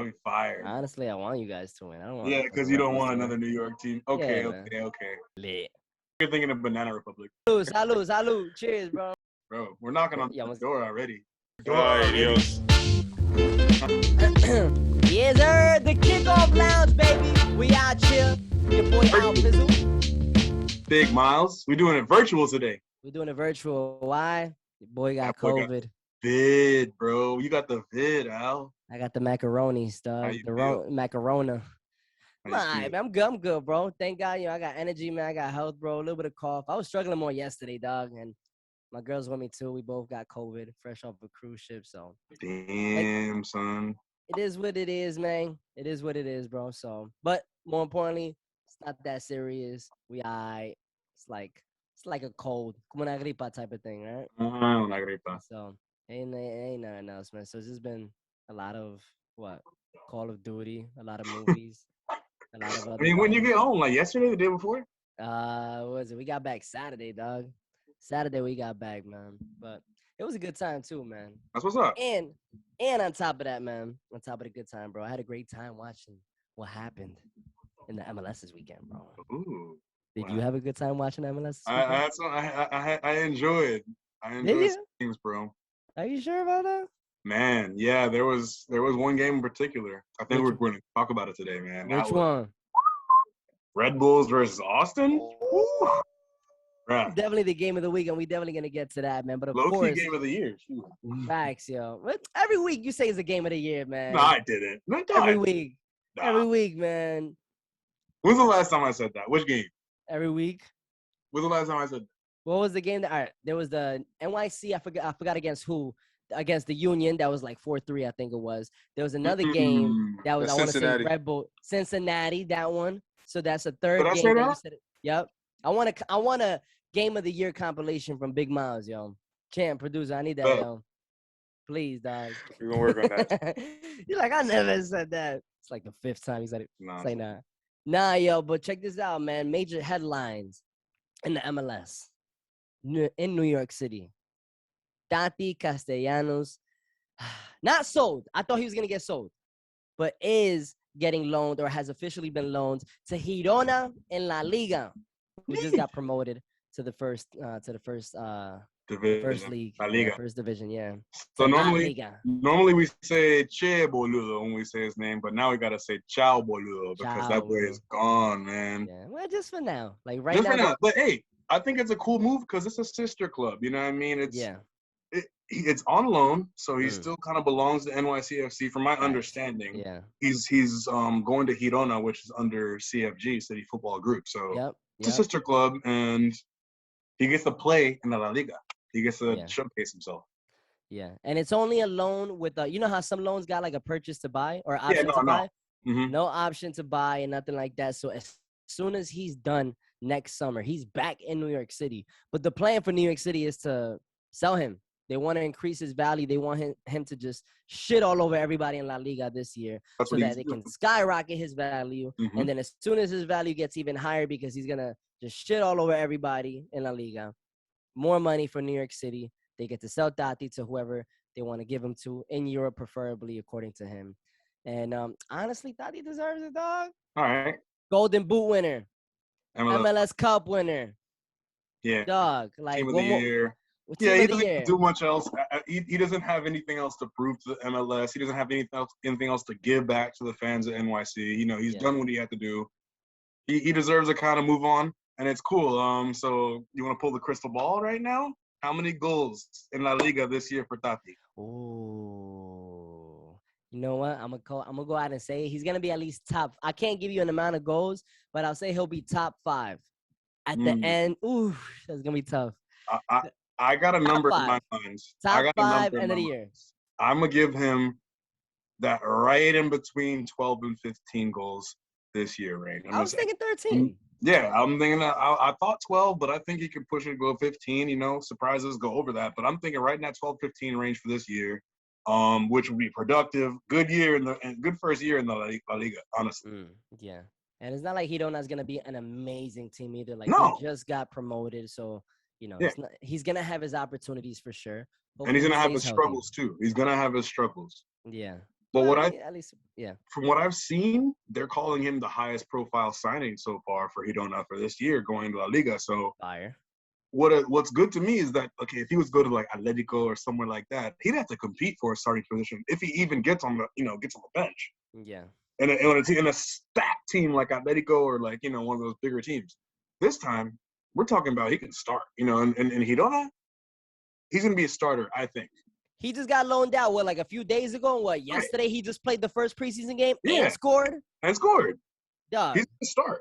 That'd be fire. Honestly, I want you guys to win. I don't want. Yeah, because you don't want another New York team. Okay, yeah, okay. Lit. You're thinking of Banana Republic. Salud. Cheers, bro. Bro, we're knocking on the door already. Dios. Yes, sir. The Kickoff Lounge, baby. We out here. Your boy Al Fizzle. Big Miles. We're doing it virtual today. We're doing it virtual. Why? Your boy got COVID. Vid, bro. You got the vid, Al. I got the macaroni stuff. The macarona. Man, I'm good, bro. Thank God, I got energy, man. I got health, bro. A little bit of cough. I was struggling more yesterday, dog, and my girl's with me too. We both got COVID, fresh off a cruise ship, so. Damn, son. It is what it is, man. It is what it is, bro. So, but more importantly, it's not that serious. We alright. It's like a cold, como una gripa type of thing, right? Una gripa. So, ain't nothing else, man. So it's just been a lot of Call of Duty, a lot of movies. A lot of other when you get home, like yesterday, the day before? What was it? We got back Saturday, dog. Saturday we got back, man. But it was a good time too, man. That's what's up. And on top of that, man, on top of the good time, bro, I had a great time watching what happened in the MLS this weekend, bro. Ooh. Did you have a good time watching MLS? I enjoyed. I enjoyed games, bro. Are you sure about that? Man, yeah, there was one game in particular. I think we're going to talk about it today, man. Which one? Red Bulls versus Austin. Definitely the game of the week, and we definitely gonna get to that, man. But of low-key course, game of the year. Facts, yo. Every week you say it's the game of the year, man. No, I didn't. Every week, man. When's the last time I said that? Which game? Every week. When's the last time I said that? What was the game that? All right, there was the NYC. I forgot against who. Against the Union, that was like 4-3, I think it was. There was another game that was, I want to say, Red Bull, Cincinnati, that one. So that's a third game. That you said it. Yep. I want a game of the year compilation from Big Miles, yo. Champ, producer, I need that, yo. Please, dog. We're gonna work on that. You're like, I never said that. It's like the fifth time he said it. It's like, nah, yo. But check this out, man. Major headlines in the MLS in New York City. Taty Castellanos, not sold. I thought he was going to get sold, but is getting loaned or has officially been loaned to Girona in La Liga, who just got promoted to the first division. First league, La Liga. First division, yeah. So normally we say Che Boludo when we say his name, but now we got to say Ciao Boludo because that boy is gone, man. Yeah, well, just for now. Like right just now. For now. But hey, I think it's a cool move because it's a sister club. You know what I mean? It's on loan, so he still kind of belongs to NYC FC, from my understanding. Yeah, he's going to Girona, which is under CFG, City Football Group. So it's a sister club, and he gets to play in the La Liga. He gets to showcase himself. Yeah, and it's only a loan with you know how some loans got like a purchase to buy or option to buy. Mm-hmm. No option to buy and nothing like that. So as soon as he's done next summer, he's back in New York City. But the plan for New York City is to sell him. They want to increase his value. They want him to just shit all over everybody in La Liga this year so that they can skyrocket his value. Mm-hmm. And then as soon as his value gets even higher because he's going to just shit all over everybody in La Liga, more money for New York City. They get to sell Taty to whoever they want to give him to, in Europe preferably, according to him. And honestly, Taty deserves it, dog. All right. Golden Boot winner. MLS Cup winner. Yeah. Dog. Like, Team of the year. Yeah, he doesn't do much else. He doesn't have anything else to prove to the MLS. He doesn't have anything else to give back to the fans of NYC. You know, he's done what he had to do. He deserves to kind of move on, and it's cool. So you want to pull the crystal ball right now? How many goals in La Liga this year for Taty? Oh, you know what? I'm gonna go out and say he's gonna be at least top. I can't give you an amount of goals, but I'll say he'll be top 5 at the end. Ooh, that's gonna be tough. I got a number in my mind. Top 5 end of the year. I'm going to give him that right in between 12 and 15 goals this year, right? I was thinking 13. Yeah, I'm thinking that. I thought 12, but I think he could push it to go 15, you know, surprises go over that. But I'm thinking right in that 12-15 range for this year, which would be productive. Good year and good first year in the La Liga, honestly. Yeah. And it's not like Girona's going to be an amazing team either. Like, he just got promoted, so – you know, he's going to have his opportunities for sure. Hopefully and he's going to have his struggles, too. He's going to have his struggles. Yeah. But yeah. From what I've seen, they're calling him the highest profile signing so far for Girona for this year, going to La Liga. So Fire. What's good to me is that, okay, if he was to go to like Atletico or somewhere like that, he'd have to compete for a starting position if he even gets on the bench. Yeah. And in a stacked team like Atletico or like, one of those bigger teams. This time, we're talking about he can start, and Girona, he's going to be a starter, I think. He just got loaned out, like a few days ago? Yesterday he just played the first preseason game and scored? And scored. Dog. He's going to start.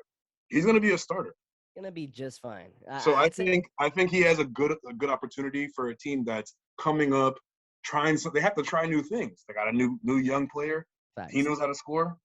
He's going to be a starter. Gonna be just fine. So I think he has a good opportunity for a team that's coming up, they have to try new things. They got a new young player. Facts. He knows how to score.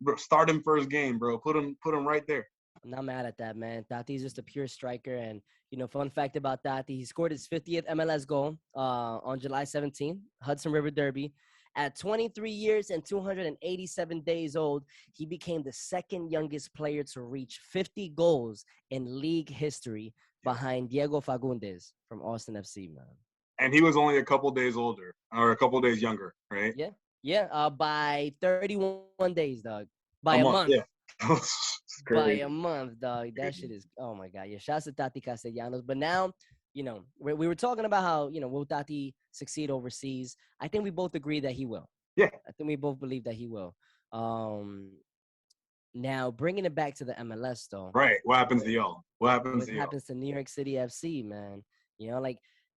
Bro, start him first game, bro. Put him right there. I'm not mad at that, man. Taty's just a pure striker. And, fun fact about Taty, he scored his 50th MLS goal on July 17th, Hudson River Derby. At 23 years and 287 days old, he became the second youngest player to reach 50 goals in league history behind Diego Fagundes from Austin FC, man. And he was only a couple days older, or a couple days younger, right? Yeah. By 31 days, dog. By a month. Yeah. By a month, dog. That shit is, oh my God. Yeah, shouts to Taty Castellanos. But now, we were talking about how, will Taty succeed overseas? I think we both agree that he will. Yeah. I think we both believe that he will. Now, bringing it back to the MLS, though. Right. What happens to y'all? What happens to New York City FC, man?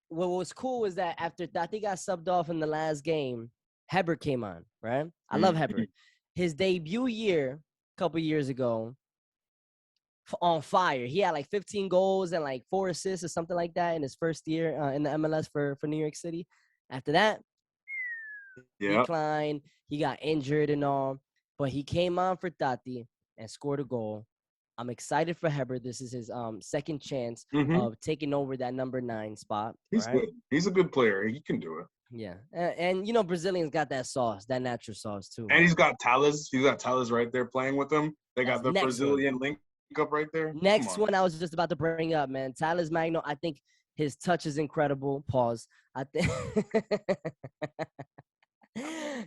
What was cool was that after Taty got subbed off in the last game, Heber came on, right? I love Heber. His debut year, a couple years ago, on fire. He had like 15 goals and like 4 assists or something like that in his first year in the MLS for New York City. After that, decline. He got injured and all, but he came on for Taty and scored a goal. I'm excited for Heber. This is his second chance of taking over that number 9 spot. He's good. He's a good player. He can do it. Yeah, and Brazilians got that sauce, that natural sauce too. And he's got Tales. He's got Tales right there playing with him. They got the Brazilian link up right there. Next one I was just about to bring up, man. Tales Magno, I think his touch is incredible. Pause. I think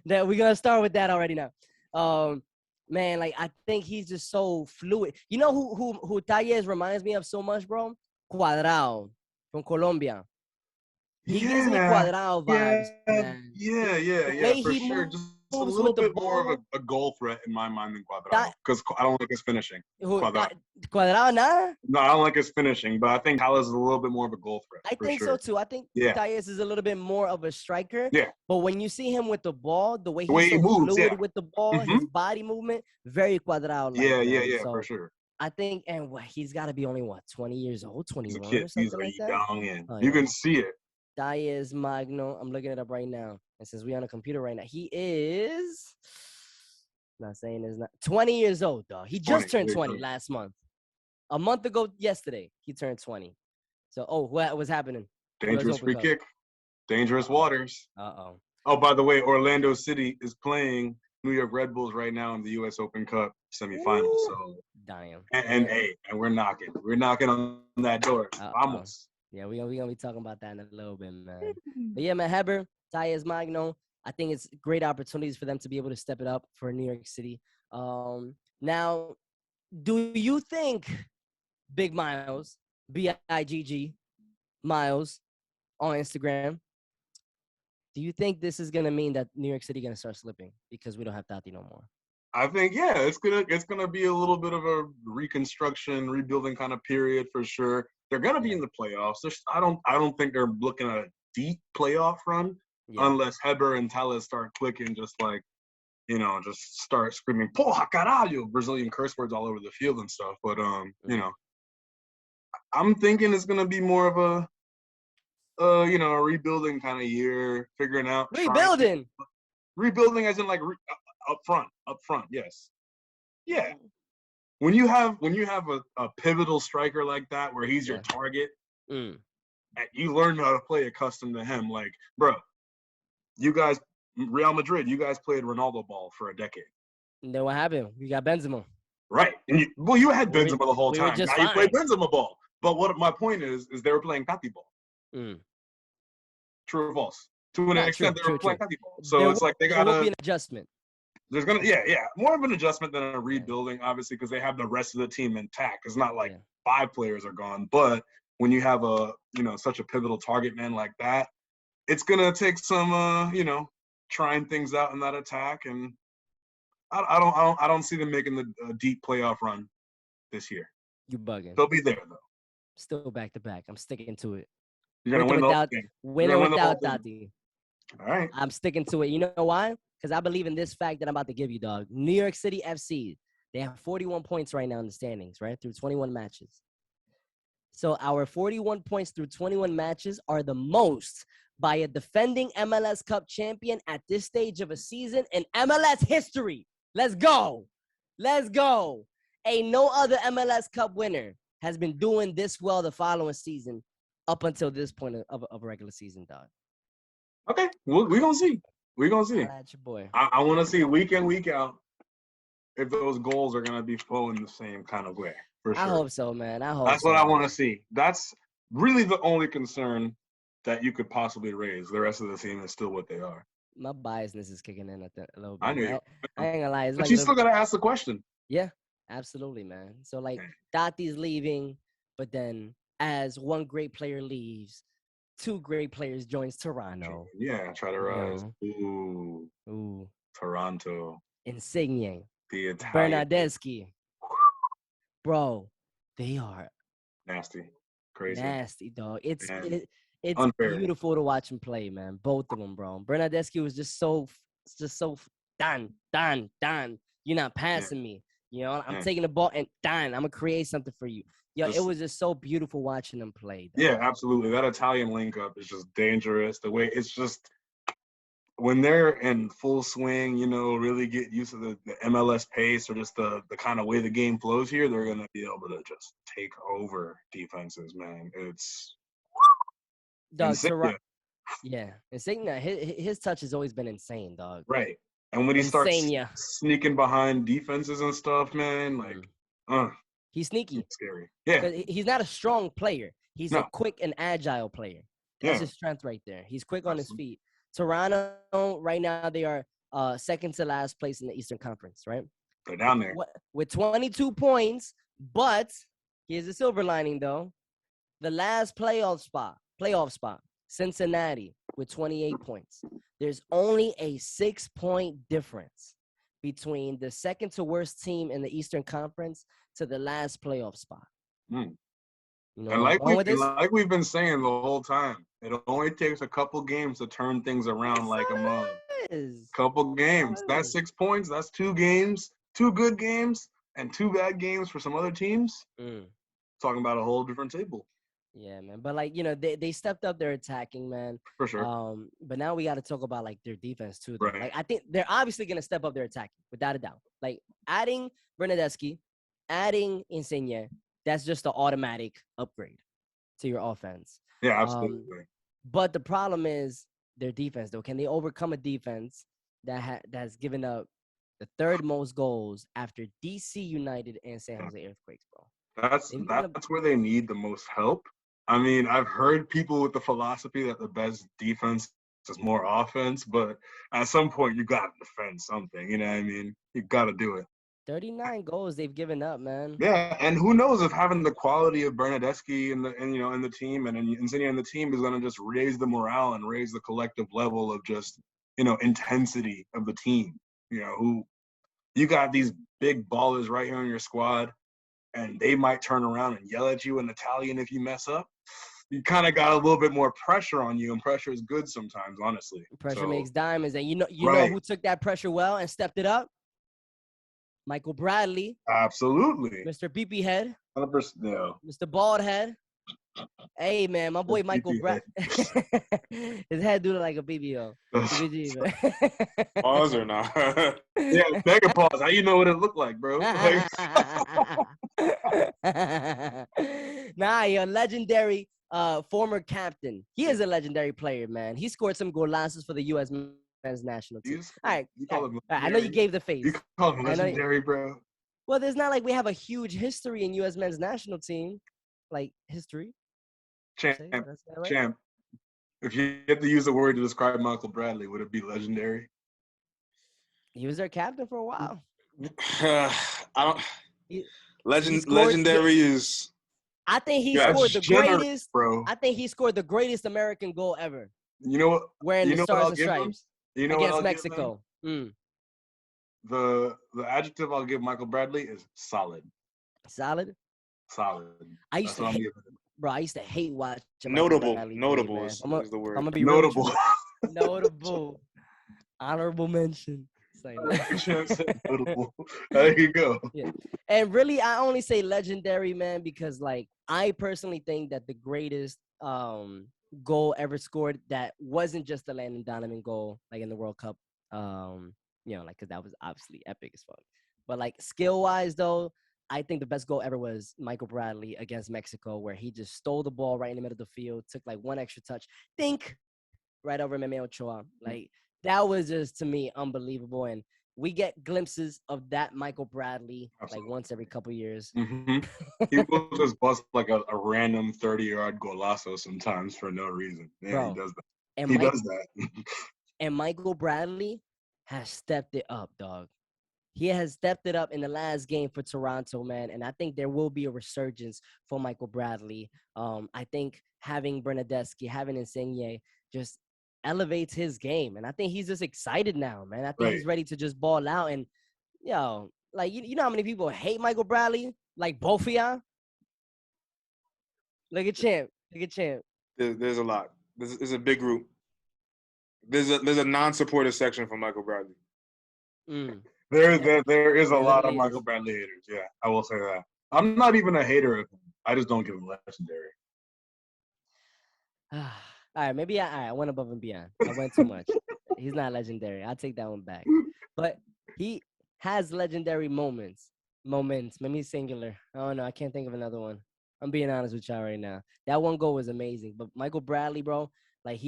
that we're gonna start with that already now. Man, like I think he's just so fluid. You know who Talles reminds me of so much, bro? Cuadrado from Colombia. He gives me Cuadrado vibes, man. Yeah, for sure. Just a little bit more of a goal threat in my mind than Cuadrado, because I don't like his finishing. Cuadrado, nah? No, I don't like his finishing, but I think Tales is a little bit more of a goal threat. I think so too. I think Talles is a little bit more of a striker. Yeah. But when you see him with the ball, the way he moves, fluid with the ball, his body movement, very Cuadrado. Yeah, so, for sure. I think, and he's got to be only 20 years old, 21 or something he's like that. You can see it. Talles Magno. I'm looking it up right now. And since we're on a computer right now, he is not saying it's not 20 years old, dog. He just turned 20 last month. A month ago yesterday, he turned 20. So, what was happening? Dangerous free kick. Dangerous waters. Uh-oh. Oh, by the way, Orlando City is playing New York Red Bulls right now in the U.S. Open Cup semifinals. So, damn. And we're knocking. We're knocking on that door. Vamos. Yeah, we're gonna be talking about that in a little bit, man. But yeah, man, Heber, Talles Magno, I think it's great opportunities for them to be able to step it up for New York City. Now, do you think Big Miles, BIGG, Miles, on Instagram, do you think this is gonna mean that New York City gonna start slipping because we don't have Taty no more? I think it's gonna be a little bit of a reconstruction, rebuilding kind of period for sure. They're gonna be in the playoffs. I don't think they're looking at a deep playoff run unless Heber and Tales start clicking, just like, just start screaming "Porra caralho," Brazilian curse words all over the field and stuff. But I'm thinking it's gonna be more of a rebuilding kind of year, figuring out rebuilding as in like up front. Yes, yeah. When you have a pivotal striker like that, where he's your target, and you learn how to play accustomed to him, like, bro, you guys, Real Madrid, you guys played Ronaldo ball for a decade. And then what happened? You got Benzema. Right. And you had Benzema the whole time. Now you played Benzema ball. But what my point is they were playing Taty ball. True or false? To an extent, they were playing Taty ball. So it's like they got to be an adjustment. There's gonna more of an adjustment than a rebuilding, obviously, because they have the rest of the team intact. It's not like 5 players are gone, but when you have such a pivotal target man like that, it's gonna take some trying things out in that attack, and I don't see them making the deep playoff run this year. You bugging? They'll be there though. Still back to back. I'm sticking to it. You're gonna win or without Taty. All right. I'm sticking to it. You know why? Because I believe in this fact that I'm about to give you, dog. New York City FC, they have 41 points right now in the standings, right? Through 21 matches. So our 41 points through 21 matches are the most by a defending MLS Cup champion at this stage of a season in MLS history. Let's go. Let's go. Ain't no other MLS Cup winner has been doing this well the following season up until this point of a regular season, dog. Okay. We're going to see. We're going to see. That's your boy. I want to see week in, week out if those goals are going to be flowing the same kind of way. For sure. I hope so, man. That's what I want to see. That's really the only concern that you could possibly raise. The rest of the team is still what they are. My biasness is kicking in a little bit. I knew you. I ain't gonna lie. But you still got to ask the question. Yeah, absolutely, man. So, Taty's leaving, but then as one great player leaves, 2 great players joins Toronto. Yeah, try to rise. Ooh. Toronto. Insigne. The Italian. Bernardeschi. Bro, they are nasty. Crazy. Nasty, dog. It's unfair. Beautiful to watch him play, man. Both of them, bro. Bernardeschi was just so done. You're not passing me. You know, I'm taking the ball and I'm gonna create something for you. Yo, it was just so beautiful watching them play. Dog. Yeah, absolutely. That Italian link up is just dangerous. The way it's just when they're in full swing, really get used to the MLS pace or just the kind of way the game flows here, they're going to be able to just take over defenses, man. It's dog. Insigne, his touch has always been insane, dog. Right. And when he starts sneaking behind defenses and stuff, man, he's sneaky. It's scary. Yeah. He's not a strong player. He's a quick and agile player. That's his strength right there. He's quick on his feet. Toronto, right now, they are second to last place in the Eastern Conference, right? They're down there. With 22 points, but here's the silver lining, though. The last playoff spot, Cincinnati, with 28 points. There's only a 6-point difference between the second to worst team in the Eastern Conference to the last playoff spot. And like we've been saying the whole time, it only takes a couple games to turn things around like a month. Couple games. That's 6 points. That's 2 games, 2 good games, and 2 bad games for some other teams. Talking about a whole different table. Yeah, man. But they stepped up their attacking, man. For sure. But now we got to talk about their defense too. Right. I think they're obviously gonna step up their attacking, without a doubt. Adding Bernardeschi, adding Insigne. That's just an automatic upgrade to your offense. Yeah, absolutely. But the problem is their defense, though. Can they overcome a defense that's given up the 3rd most goals after DC United and San Jose Earthquakes, bro? That's where they need the most help. I mean, I've heard people with the philosophy that the best defense is more offense, but at some point you got to defend something. You know what I mean? You got to do it. 39 goals they've given up, man. Yeah, and who knows if having the quality of Bernardeschi in the team and Insigne in the team is going to just raise the morale and raise the collective level of just intensity of the team. Who you got these big ballers right here in your squad, and they might turn around and yell at you in Italian if you mess up. You kind of got a little bit more pressure on you, and pressure is good sometimes, honestly. Pressure makes diamonds, and you know who took that pressure well and stepped it up? Michael Bradley. Absolutely. Mr. PP Head. 100%. No. Mr. Bald Head. Hey, man, my boy Michael Bradley. His head do look like a BBO. Pause or not? Yeah, mega pause. How you know what it looked like, bro? Nah, you're a legendary former captain. He is a legendary player, man. He scored some golazos for the U.S. men's national team. All right. I know you gave the face. You call him legendary, bro. Well, it's not like we have a huge history in U.S. men's national team. History. Champ. Right? Champ. If you had to use a word to describe Michael Bradley, would it be legendary? He was their captain for a while. I don't. He Legendary is. I think he Yeah, scored the generous, greatest. bro. I think he scored the greatest American goal ever. You know what? Wearing You the know what stars I'll and give him? stripes You know what against I'll Mexico. give him? The adjective I'll give Michael Bradley is solid. Solid. Solid. I used That's to what I'm hate, giving him. bro. I used to hate watching Notable. Michael Bradley Notable play, man. is I'm the word. gonna be real with you, Notable. man. Notable. Honorable mention. It's like, Notable. There you go. Yeah. And really, I only say legendary, man, because like I personally think that the greatest goal ever scored that wasn't just the Landon Donovan goal, like in the World Cup, like because that was obviously epic as fuck. But like skill wise, though, I think the best goal ever was Michael Bradley against Mexico, where he just stole the ball right in the middle of the field, took like one extra touch, right over Meme Ochoa. Like that was just to me unbelievable. And we get glimpses of that Michael Bradley like once every couple years. Mm-hmm. He will just bust like a random 30-yard golazo sometimes for no reason. Yeah, bro, he does that. And he does that. And Michael Bradley has stepped it up, dog. He has stepped it up in the last game for Toronto, man. And I think there will be a resurgence for Michael Bradley. I think having Bernadeschi, having Insigne just elevates his game. And I think he's just excited now, man. I think he's ready to just ball out. And, like, you know how many people hate Michael Bradley? Like both of y'all? Look at Champ. There's a lot. There's a big group. There's a non-supporter section for Michael Bradley. There is a lot of Michael Bradley haters. Yeah, I will say that. I'm not even a hater of him. I just don't give him legendary. All right, maybe I went above and beyond. I went too much. He's not legendary. I'll take that one back. But he has legendary moments. Maybe singular. I don't know. I can't think of another one. I'm being honest with y'all right now. That one goal was amazing. But Michael Bradley, bro, like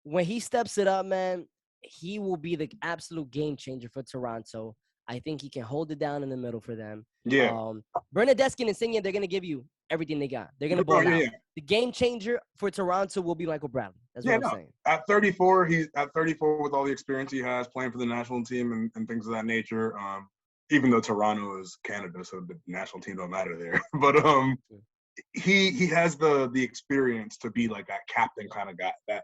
when he steps it up, man, he will be the absolute game changer for Toronto. I think he can hold it down in the middle for them. Yeah. Bernadeschi and Insigne, they're going to give you everything they got. They're going to ball out. Yeah. The game changer for Toronto will be Michael Bradley. That's what I'm saying. At 34, he's at 34 with all the experience he has playing for the national team and things of that nature. Even though Toronto is Canada, so the national team don't matter there. But he has the experience to be like that captain kind of guy. That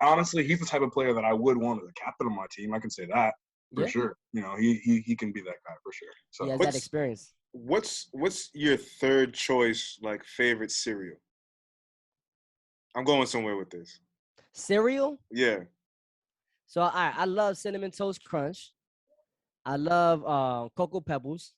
honestly, he's the type of player that I would want as a captain of my team. I can say that for sure. He can be that guy for sure. So he has that experience. What's your third choice, like, favorite cereal? I'm going somewhere with this. Cereal? Yeah. So I love Cinnamon Toast Crunch. I love Cocoa Pebbles.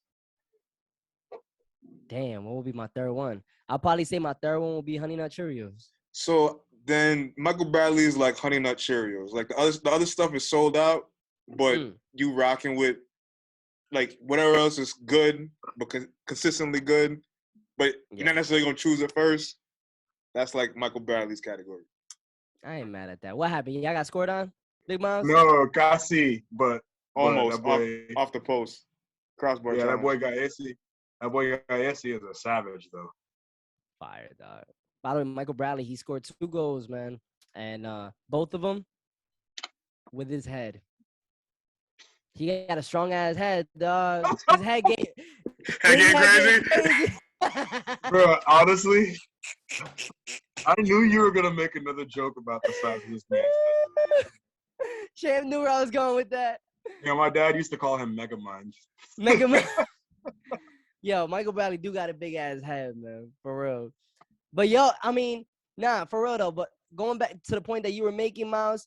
Damn, what would be my third one? I'll probably say my third one will be Honey Nut Cheerios. So then Michael Bradley's like Honey Nut Cheerios. Like the other stuff is sold out, but you rocking with like whatever else is good, but consistently good, but you're not necessarily gonna choose it first. That's like Michael Bradley's category. I ain't mad at that. What happened? Y'all got scored on, Big Miles? No, Gassi, but almost off the post. Crossbar. Yeah, that boy got Essie. That boy got Essie as a savage though. Fire, dog. By the way, Michael Bradley, he scored 2 goals, man, and both of them with his head. He got a strong ass head, dog. His head game. Crazy. Bro, honestly, I knew you were gonna make another joke about the size of this man. Champ knew where I was going with that. Yeah, my dad used to call him Megamind. Megamind. Yo, Michael Bradley do got a big ass head, man, for real. But yo, I mean, for real though. But going back to the point that you were making, Miles,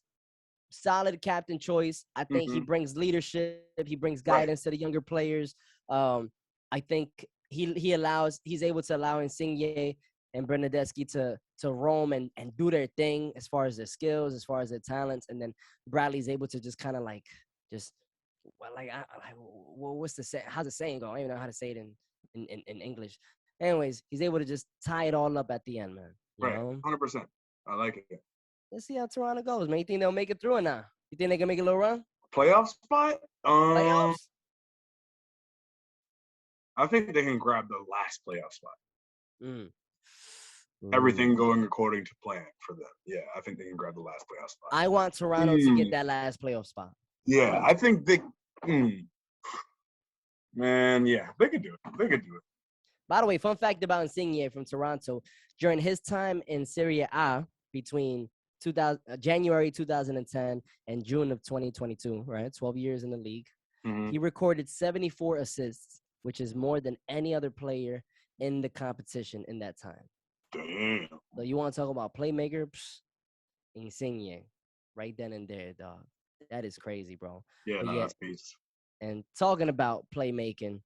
solid captain choice. I think he brings leadership. He brings guidance to the younger players. I think he's able to allow Insigne and Bernadeschi to roam and do their thing as far as their skills, as far as their talents, and then Bradley's able to just kind of like what's the say? How's the saying go? I don't even know how to say it in English. Anyways, he's able to just tie it all up at the end, man. You know? 100%. I like it. Let's see how Toronto goes, man. You think they'll make it through or not? You think they can make a little run? Playoff spot? Playoffs? I think they can grab the last playoff spot. Everything going according to plan for them. Yeah, I think they can grab the last playoff spot. I want Toronto to get that last playoff spot. Yeah, I think they. Man, yeah, they could do it. They could do it. By the way, fun fact about Insigne from Toronto: during his time in Serie A between January 2010 and June of 2022, right, 12 years in the league, he recorded 74 assists, which is more than any other player in the competition in that time. Damn. So you want to talk about playmaker? Insigne, right then and there, dog. That is crazy, bro. Yeah, no, that's beast. And talking about playmaking,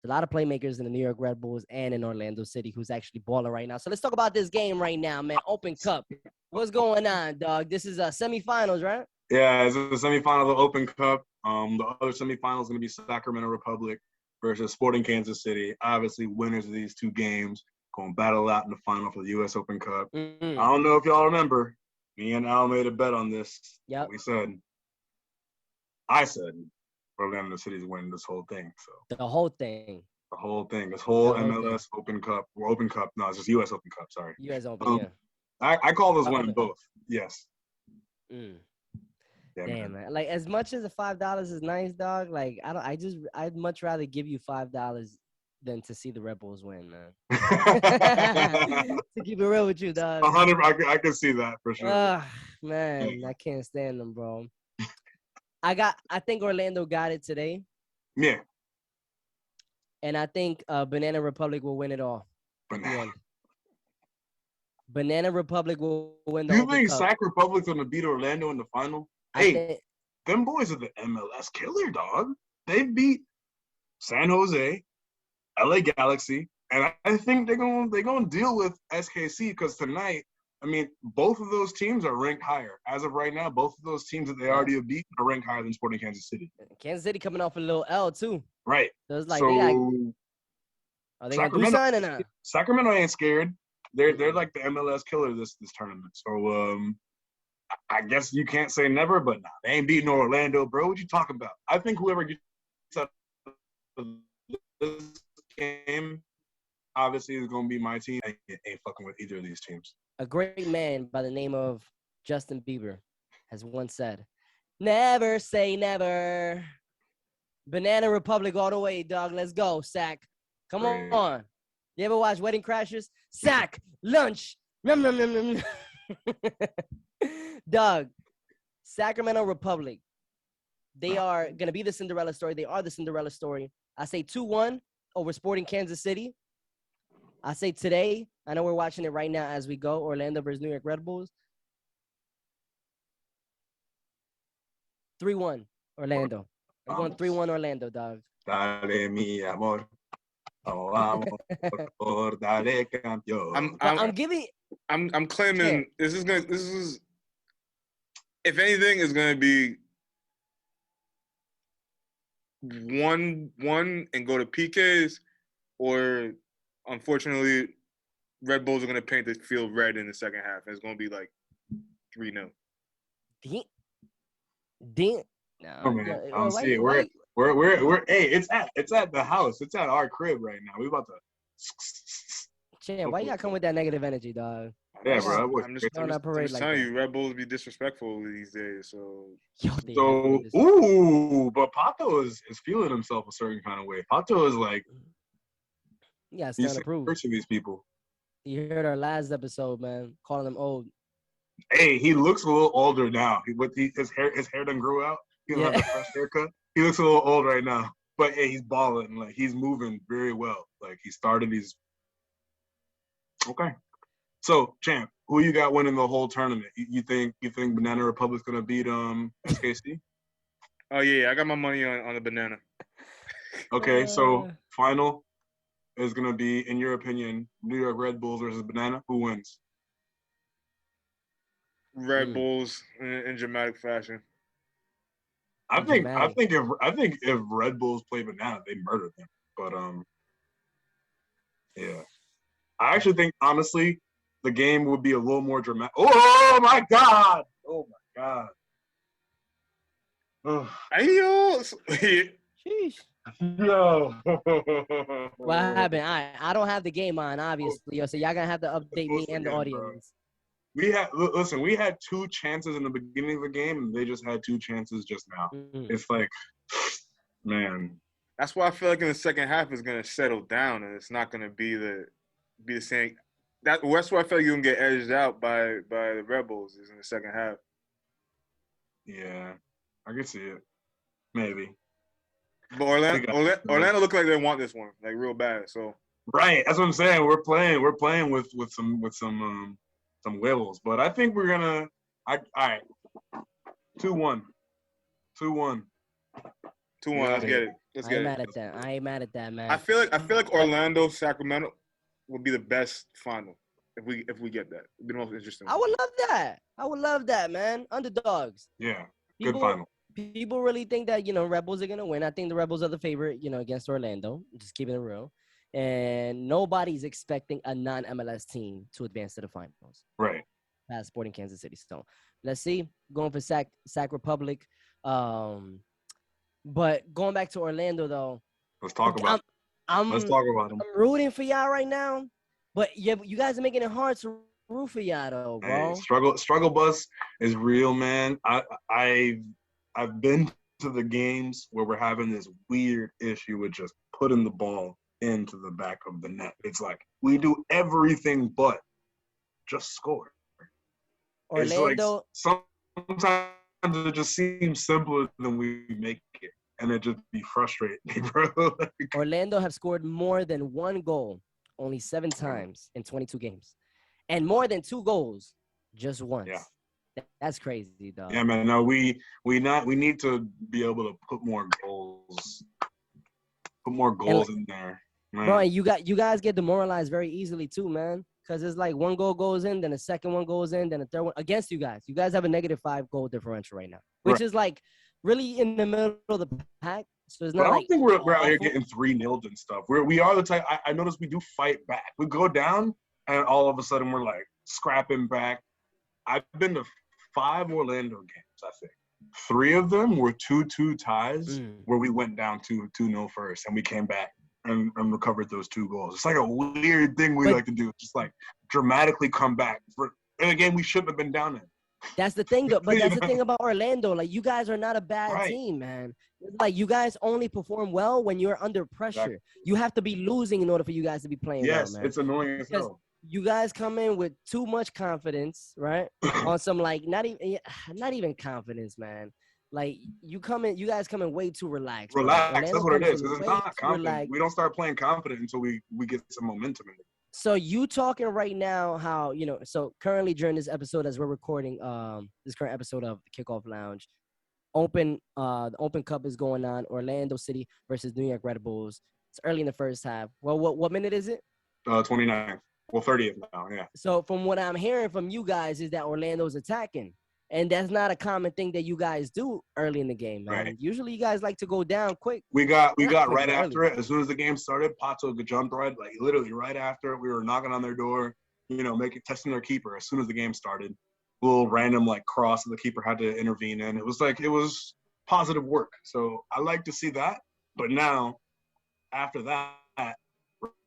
a lot of playmakers in the New York Red Bulls and in Orlando City who's actually balling right now. So let's talk about this game right now, man. Open Cup. What's going on, dog? This is semifinals, right? Yeah, it's the semifinal of the Open Cup. The other semifinal is going to be Sacramento Republic versus Sporting Kansas City. Obviously, winners of these two games going to battle out in the final for the U.S. Open Cup. I don't know if y'all remember, me and Al made a bet on this. Yep. I said Orlando City's winning this whole thing. So the whole thing. This whole MLS Open Cup. Or Open Cup. No, it's just U.S. Open Cup. Sorry. U.S. Open. Yeah. I call this winning both. Yes. Yeah, damn, man. Like, as much as the $5 is nice, dog. Like, I'd much rather give you $5 than to see the Red Bulls win, man. To keep it real with you, dog. 100. I can see that for sure. Man, I can't stand them, bro. I think Orlando got it today. Yeah. And I think Banana Republic will win it all. Banana Republic will win the Do you think Cup. Sac Republic's going to beat Orlando in the final? Hey, them boys are the MLS killer, dog. They beat San Jose, LA Galaxy, and I think they're gonna deal with SKC because tonight, I mean, both of those teams are ranked higher. As of right now, both of those teams that they already have beaten are ranked higher than Sporting Kansas City. Kansas City coming off a little L too. Right. So it's like are they gonna do something or not? Sacramento ain't scared. They're like the MLS killer this tournament. So I guess you can't say never, but nah, they ain't beating Orlando, bro. What you talking about? I think whoever gets out of this game, obviously, is going to be my team. I ain't fucking with either of these teams. A great man by the name of Justin Bieber has once said, "Never say never. Banana Republic all the way, dog. Let's go, Sac. Come on. You ever watch Wedding Crashers? Sac, lunch. Dog, Sacramento Republic. They are going to be the Cinderella story. They are the Cinderella story. I say 2-1 over Sporting Kansas City. I say today, I know we're watching it right now as we go, Orlando versus New York Red Bulls. 3-1 Orlando. I'm going 3-1 Orlando, dog. Dale, mi amor. I'm claiming this is if anything is gonna be 1-1 and go to PKs, or unfortunately Red Bulls are gonna paint the field red in the second half. It's gonna be like 3-0. No, oh, man. I don't see it. We're hey, it's at the house. It's at our crib right now. We about to. Champ, why you gotta come with that negative energy, dog? Yeah, bro. I'm just telling you, Red Bulls be disrespectful these days. So, but Pato is feeling himself a certain kind of way. Pato is like, yeah, it's not approved. Pushing these people. You heard our last episode, man, calling them old. Hey, he looks a little older now. His hair done grew out. He doesn't have a fresh haircut. He looks a little old right now. But hey, he's balling. Like, he's moving very well. Like, he's okay. So, champ, who you got winning the whole tournament? You think Banana Republic's gonna beat SKC? Oh yeah, I got my money on the Banana. Okay, so final is gonna be, in your opinion, New York Red Bulls versus Banana. Who wins? Red Bulls in dramatic fashion. I think if Red Bulls play Banana, they murder them. But yeah, I actually think honestly the game would be a little more dramatic. Oh my god! Oh my god! Oh. Adios. Sheesh. No. What happened? I don't have the game on, obviously. So y'all gonna have to update me and the audience. We had 2 chances in the beginning of the game, and they just had 2 chances just now. Mm-hmm. It's like, man. That's why I feel like in the second half it's gonna settle down, and it's not gonna be the same. That's why I feel like you're gonna get edged out by the Rebels is in the second half. Yeah, I can see it. Maybe. But Orlando look like they want this one, like real bad. So. Right, that's what I'm saying. We're playing with some huevos, but I think we're gonna. All right, 2-1. 2-1. 2-1. Let's get it. Let's get it. I ain't mad at that, man. I feel like Orlando Sacramento would be the best final if we get that. It'd be the most interesting. I would love that, man. Underdogs. Yeah, good final. People really think that Rebels are gonna win. I think the Rebels are the favorite, against Orlando. Just keeping it real. And nobody's expecting a non-MLS team to advance to the finals. Right. Past Sporting Kansas City. So let's see. Going for Sac Republic. But going back to Orlando, though. Let's talk about them. I'm rooting for y'all right now. But you guys are making it hard to root for y'all, though, bro. Hey, struggle bus is real, man. I've been to the games where we're having this weird issue with just putting the ball into the back of the net. It's like we do everything but just score. Orlando. It's like sometimes it just seems simpler than we make it, and it just be frustrating, bro. Orlando have scored more than 1 goal only 7 times in 22 games, and more than 2 goals just once. Yeah. That's crazy, dog. Yeah, man. No, we need to be able to put more goals in there. Man. Bro, you guys get demoralized very easily too, man. Because it's like 1 goal goes in, then a second one goes in, then a third one against you guys. You guys have a -5 goal differential right now, which is like really in the middle of the pack. So it's not. But I don't think we're out here getting 3-0 and stuff. We are the type. I notice we do fight back. We go down, and all of a sudden we're like scrapping back. I've been to 5 Orlando games. I think 3 of them were 2-2 ties where we went down 2-0 first, and we came back and recovered those 2 goals. It's like a weird thing we like to do. Just like dramatically come back in a game we shouldn't have been down in. That's the thing, though. But that's the thing about Orlando. Like, you guys are not a bad team, man. Like, you guys only perform well when you're under pressure. Exactly. You have to be losing in order for you guys to be playing well, man. It's annoying as hell. You guys come in with too much confidence, right? On some, like, not even confidence, man. Like, you guys come in way too relaxed. Relax, that's what it is. It's not confident. We don't start playing confident until we get some momentum in it. So you talking right now how, so currently during this episode as we're recording this current episode of the Kickoff Lounge, the Open Cup is going on, Orlando City versus New York Red Bulls. It's early in the first half. Well, what minute is it? 29th. Well, 30th now, yeah. So from what I'm hearing from you guys is that Orlando's attacking. And that's not a common thing that you guys do early in the game, man. Right. Usually you guys like to go down quick. We got right after it. As soon as the game started, Pato jumped right, like literally right after it. We were knocking on their door, testing their keeper. As soon as the game started, little random like cross that the keeper had to intervene in. It was positive work. So I like to see that. But now, after that,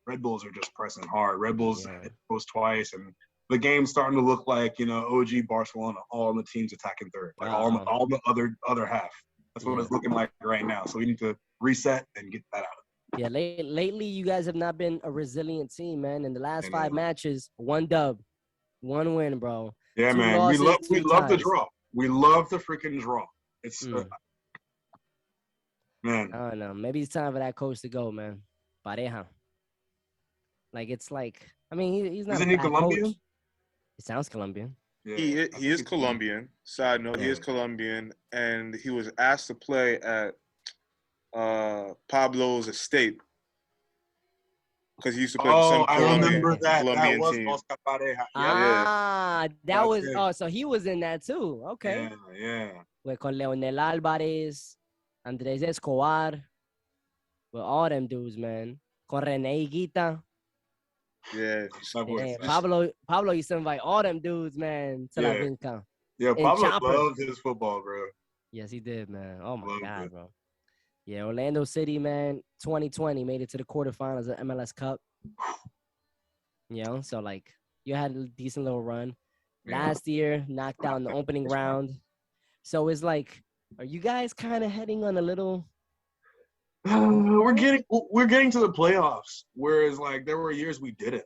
Red Bulls are just pressing hard. Red Bulls hit post twice, and the game's starting to look like, OG Barcelona, all the teams attacking third, like all the other half. That's what it's looking like right now. So we need to reset and get that out. Yeah, lately you guys have not been a resilient team, man. In the last 5 matches, 1 dub, 1 win, bro. Yeah, man. We love the draw. We love the freaking draw. It's man. I don't know. Maybe it's time for that coach to go, man. Pareja. Like, it's like, I mean, he's not. Isn't he Colombian? Coach. He sounds Colombian. Yeah. He is Colombian. Side note, he is Colombian, and he was asked to play at Pablo's estate because he used to play for some Colombian team. Oscar Pareja. That was it. So he was in that too. Okay. Yeah. With con Leonel Alvarez, Andres Escobar, with all them dudes, man. Con Rene Higuita. Yeah. Pablo used to invite all them dudes, man, to La Vinca. Yeah, Pablo loved his football, bro. Yes, he did, man. Oh, my God, bro. Yeah, Orlando City, man, 2020 made it to the quarterfinals of MLS Cup. So, like, you had a decent little run. Last year, knocked out in the opening round. So it's like, are you guys kind of heading on a little? We're getting to the playoffs, whereas like there were years we didn't.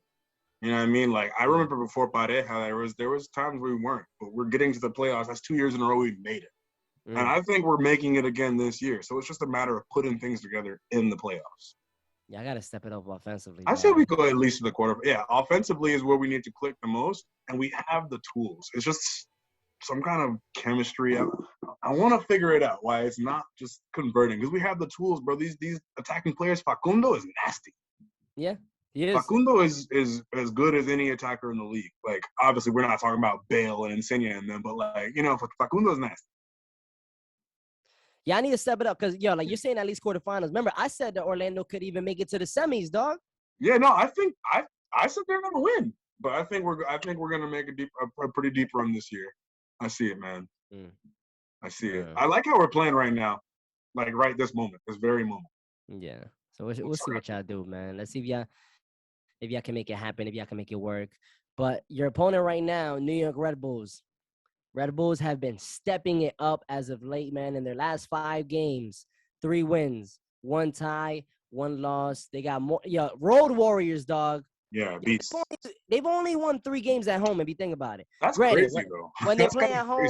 You know what I mean? Like I remember before Pareja, there was times where we weren't, but we're getting to the playoffs. That's 2 years in a row we've made it, and I think we're making it again this year. So it's just a matter of putting things together in the playoffs. Yeah, I gotta step it up offensively. I say we go at least to the quarter. Yeah, offensively is where we need to click the most, and we have the tools. It's just some kind of chemistry. I want to figure it out why it's not just converting, because we have the tools, bro. These attacking players. Facundo is nasty. Yeah, he is. Facundo is as good as any attacker in the league. Like obviously we're not talking about Bale and Insigne and them, but like Facundo's nasty. Yeah, I need to step it up because, like you're saying at least quarterfinals. Remember, I said that Orlando could even make it to the semis, dog. Yeah, no, I think I said they're gonna win, but I think we're gonna make a pretty deep run this year. I see it, man. I see it. I like how we're playing right now, like right this moment, this very moment. Yeah. So we'll see what y'all do, man. Let's see if y'all can make it happen, if y'all can make it work. But your opponent right now, New York Red Bulls. Red Bulls have been stepping it up as of late, man. In their last 5 games, 3 wins, 1 tie, 1 loss. They got more. Yeah, Road Warriors, dog. Yeah, beats. They've only won 3 games at home, if you think about it. That's crazy, bro. When they play at home,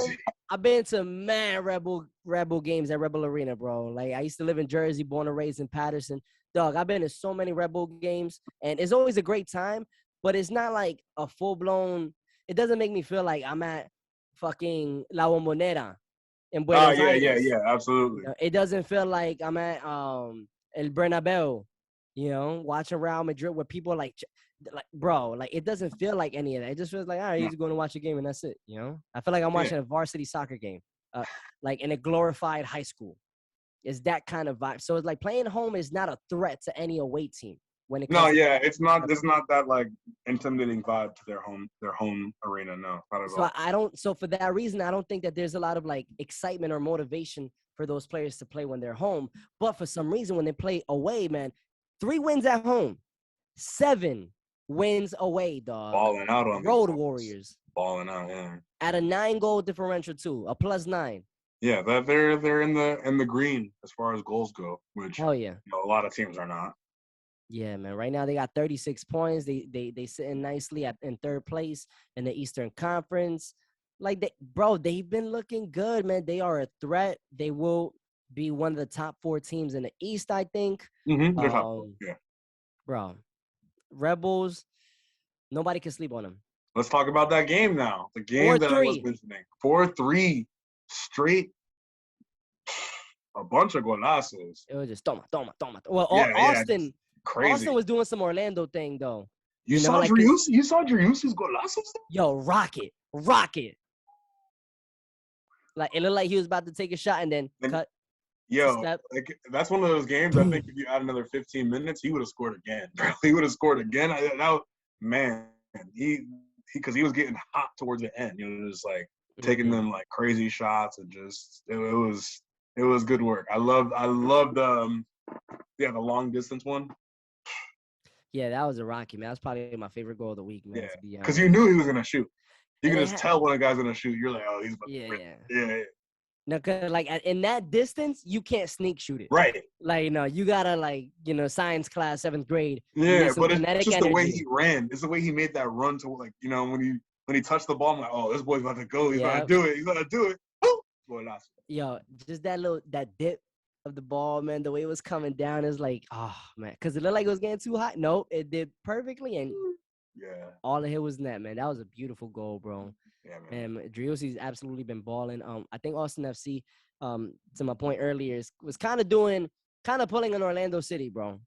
I've been to mad Rebel games at Rebel Arena, bro. Like, I used to live in Jersey, born and raised in Patterson. Dog, I've been to so many Rebel games, and it's always a great time, but it's not like a full-blown – it doesn't make me feel like I'm at fucking La Bombonera in Buenos Aires. Yeah, absolutely. It doesn't feel like I'm at El Bernabeu, watching Real Madrid where people like, bro, like it doesn't feel like any of that. It just feels like, all right, you're just going to watch a game and that's it, I feel like I'm watching a varsity soccer game, like in a glorified high school. It's that kind of vibe. So it's like playing home is not a threat to any away team. When it comes it's not that like intimidating vibe to their home arena. No, not at all. So for that reason, I don't think that there's a lot of like excitement or motivation for those players to play when they're home. But for some reason, when they play away, man, 3 wins at home, 7 wins away, dog. Balling out on Road Warriors. Balling out, yeah. At a 9-goal differential too, a +9. Yeah, they're in the green as far as goals go, which hell yeah, a lot of teams are not. Yeah, man. Right now they got 36 points. They sitting nicely in 3rd place in the Eastern Conference. Like they've been looking good, man. They are a threat. They will be one of the top 4 teams in the East, I think. They're top 4, yeah. Bro, Rebels, nobody can sleep on them. Let's talk about that game now. The game that I was mentioning. 4-3 straight. A bunch of golazos. It was just toma. Well, Austin. Yeah, crazy. Austin was doing some Orlando thing though. You saw Driussi's golazos? Yo, rocket. Like it looked like he was about to take a shot and then cut. Yo, like that's one of those games. I think if you add another 15 minutes, he would have scored again. He would have scored again. Because he was getting hot towards the end. Just like taking them like crazy shots and just it was good work. I loved the long distance one. Yeah, that was a rocky, man. That's probably my favorite goal of the week, man. Yeah, because you knew he was gonna shoot. You can just tell when a guy's gonna shoot. You're like, oh, he's about to rip. Yeah. No, cause like in that distance, you can't sneak shoot it. Right. Like you gotta science class 7th grade. Yeah, but it's just the way he ran. It's the way he made that run to when he touched the ball. I'm like, oh, this boy's about to go. He's gonna do it. He's gonna do it. Yo, just that dip of the ball, man. The way it was coming down is like, oh man, because it looked like it was getting too hot. No, it did perfectly, and all it hit was net, man. That was a beautiful goal, bro. Yeah, man. And Driussi's absolutely been balling. I think Austin FC, to my point earlier, was kind of pulling on Orlando City, bro.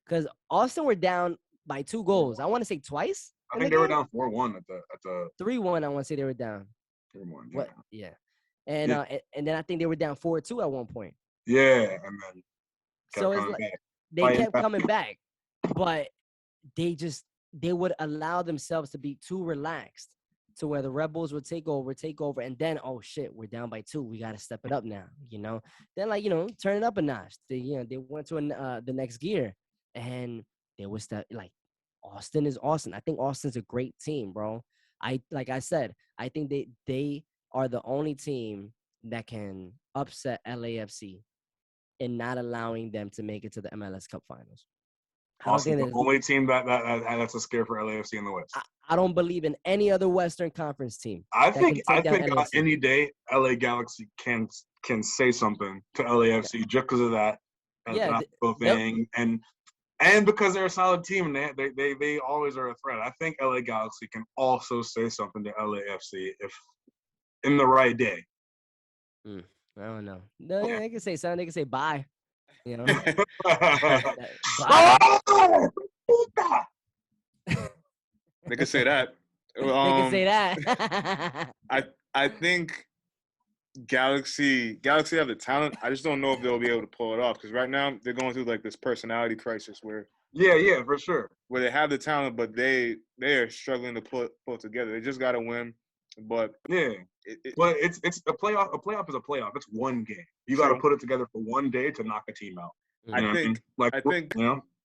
Because Austin were down by 2 goals. I want to say twice. I think they were down 4-1 at the 3-1. I want to say they were down 3-1. Yeah. And then I think they were down 4-2 at one point. Yeah, and then so it's like they kept coming back, but they would allow themselves to be too relaxed to where the Rebels would take over, and then, oh shit, we're down by 2. We got to step it up now, Then turn it up a notch. They went to the next gear, and they was Austin is Austin. I think Austin's a great team, bro. Like I said, I think they are the only team that can upset LAFC in not allowing them to make it to the MLS Cup Finals. Also, the only team that's a scare for LAFC in the West. I don't believe in any other Western Conference team. I think on any day LA Galaxy can say something to LAFC just because of that thing, and because they're a solid team and they always are a threat. I think LA Galaxy can also say something to LAFC if in the right day. I don't know. No, yeah. They can say something. They can say bye. You know. They can say that. They can say that. I think Galaxy have the talent. I just don't know if they'll be able to pull it off because right now they're going through like this personality crisis where for sure, where they have the talent but they are struggling to pull it together. They just got to win, but but it's a playoff. A playoff is a playoff. It's one game. You got to put it together for one day to knock a team out. I think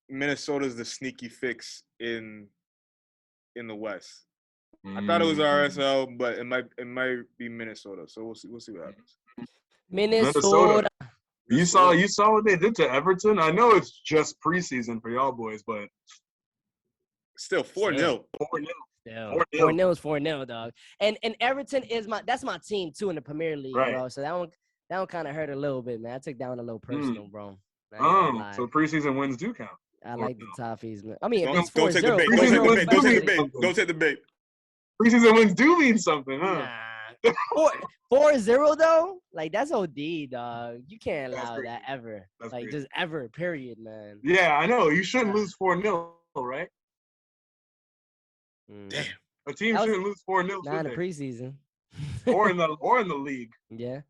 Minnesota's the sneaky fix in the West. I thought it was RSL, but it might be Minnesota. So we'll see what happens. Minnesota. You saw what they did to Everton. I know it's just preseason for y'all boys, but still 4-0. 4-0 is 4-0, dog. And Everton is that's my team too in the Premier League, bro. So that one kind of hurt a little bit, man. I took that one a little personal, bro. So preseason wins do count. I like the Toffees, man. I mean, don't take the bait. Don't take the bait. Preseason wins do mean something, huh? Nah. 4-0 though, like that's OD, dog. You can't allow that ever. That's like crazy. Just ever, period, man. Yeah, I know. You shouldn't lose 4-0, right? Damn. A team shouldn't lose 4-0. Not in the preseason. or in the league. Yeah.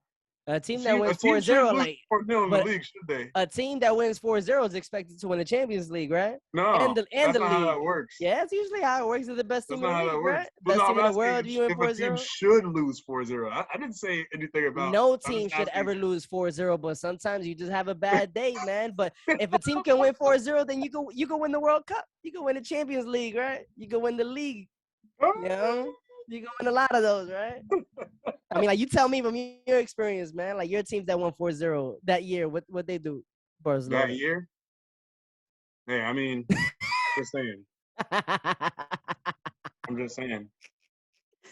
A team that wins 4-0, like 4-0 in the league, should they? A team that wins 4-0 is expected to win the Champions League, right? No, that's not league. How that works. Yeah, that's usually how it works. It's the best team in the league, right? Best team in the world, you win 4-0. If a team should lose 4-0, I didn't say anything about. No team should ever lose 4-0, but sometimes you just have a bad day, man. But if a team can win 4-0, then you can win the World Cup. You can win the Champions League, right? You can win the league. You know? You can win a lot of those, right? I mean, like, you tell me from your experience, man. Like, your teams that won 4-0 that year, what they do, Barcelona? That year? Yeah, I mean, just saying. I'm just saying.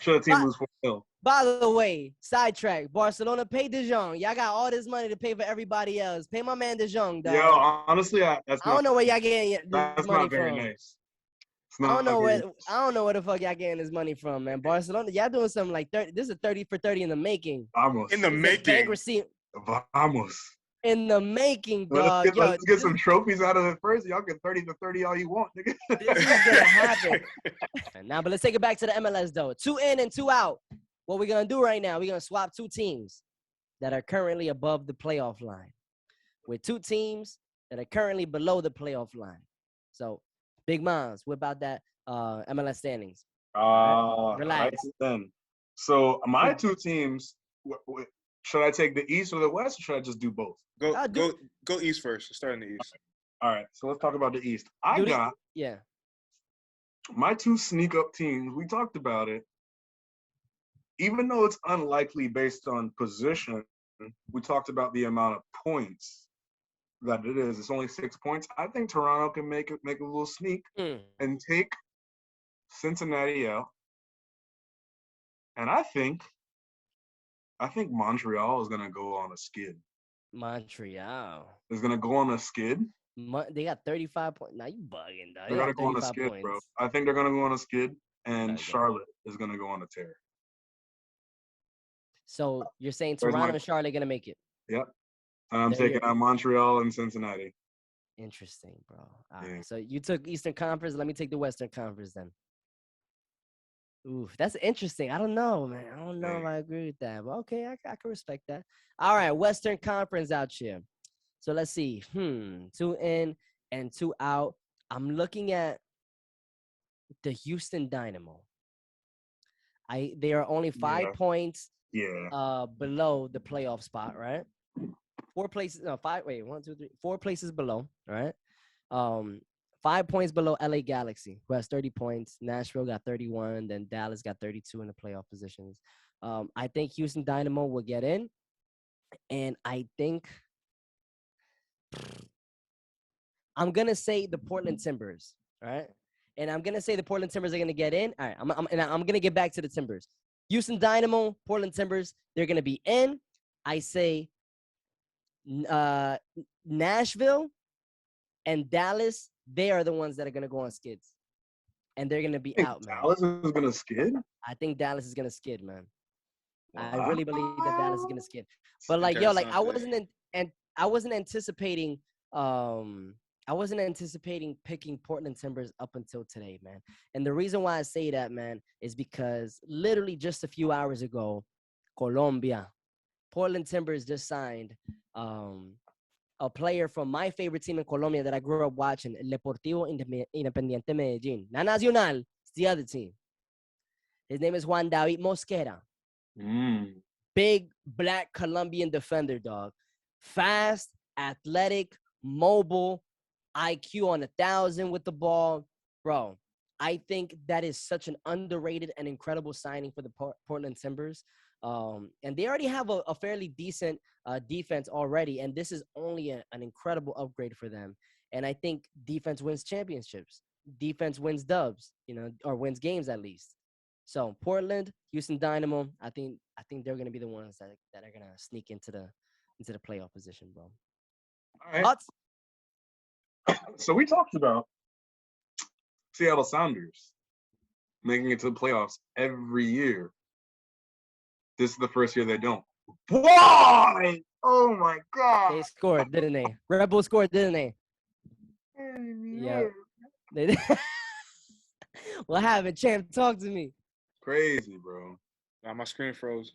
Should a team lose 4-0? By the way, sidetrack. Barcelona, pay De Jong. Y'all got all this money to pay for everybody else. Pay my man De Jong, dog. Yo, honestly, I don't know where y'all getting this money from. That's not very nice. I don't know where the fuck y'all getting this money from, man. Barcelona, y'all doing something like 30. This is 30 for 30 in the making. Vamos. In the making. Vamos. In the making, dog. Let's get some trophies out of it first. Y'all get 30 for 30 all you want, nigga. This is gonna happen. Now, but let's take it back to the MLS though. 2 in and 2 out. What we're gonna do right now? We're gonna swap 2 teams that are currently above the playoff line with 2 teams that are currently below the playoff line. So. Big Moms, what about that MLS standings? Relax. Then. So my 2 teams, should I take the East or the West, or should I just do both? Go East first. Start in the East. All right, so let's talk about the East. My 2 sneak up teams. We talked about it. Even though it's unlikely based on position, we talked about the amount of points that it is. It's only 6 points. I think Toronto can make a little sneak and take Cincinnati out. And I think Montreal is gonna go on a skid. Montreal is gonna go on a skid. They got 35 points. Now you bugging, dog. They're gonna go on a skid, bro. I think they're gonna go on a skid, and Charlotte is gonna go on a tear. So you're saying Toronto and Charlotte gonna make it? Yep. I'm taking out Montreal and Cincinnati. Interesting, bro. All right. So you took Eastern Conference. Let me take the Western Conference then. Ooh, that's interesting. I don't know, man. I don't know if I agree with that. But okay, I can respect that. All right, Western Conference out here. So let's see. 2 in and 2 out. I'm looking at the Houston Dynamo. They are only 5 points below the playoff spot, right? 4 places, no, 5, wait, 1, 2, 3, 4 places below, all right? 5 points below LA Galaxy, who has 30 points. Nashville got 31. Then Dallas got 32 in the playoff positions. I think Houston Dynamo will get in. And I think I'm going to say the Portland Timbers. All right. And I'm going to say the Portland Timbers are going to get in. All right. I'm going to get back to the Timbers. Houston Dynamo, Portland Timbers, they're going to be in. I say Nashville and Dallas, they are the ones that are going to go on skids. And they're going to be out, man. Dallas is going to skid? I think Dallas is going to skid, man. Wow. I really believe that Dallas is going to skid. But, like, yo, like, I wasn't anticipating picking Portland Timbers up until today, man. And the reason why I say that, man, is because literally just a few hours ago, Colombia, Portland Timbers just signed a player from my favorite team in Colombia that I grew up watching, El Deportivo Independiente Medellín. Not Nacional, it's the other team. His name is Juan David Mosquera. Big black Colombian defender, dog. Fast, athletic, mobile, IQ on 1,000 with the ball. Bro, I think that is such an underrated and incredible signing for the Portland Timbers. And they already have a fairly decent defense already, and this is only an incredible upgrade for them. And I think defense wins championships. Defense wins dubs, or wins games at least. So Portland, Houston Dynamo, I think they're gonna be the ones that are gonna sneak into the playoff position, bro. All right. Thoughts? So we talked about Seattle Sounders making it to the playoffs every year. This is the first year they don't. Why? Oh my God! They scored, didn't they? Red Bull scored, didn't they? Yeah. They did. What happened, champ? Talk to me. Crazy, bro. Nah, my screen froze.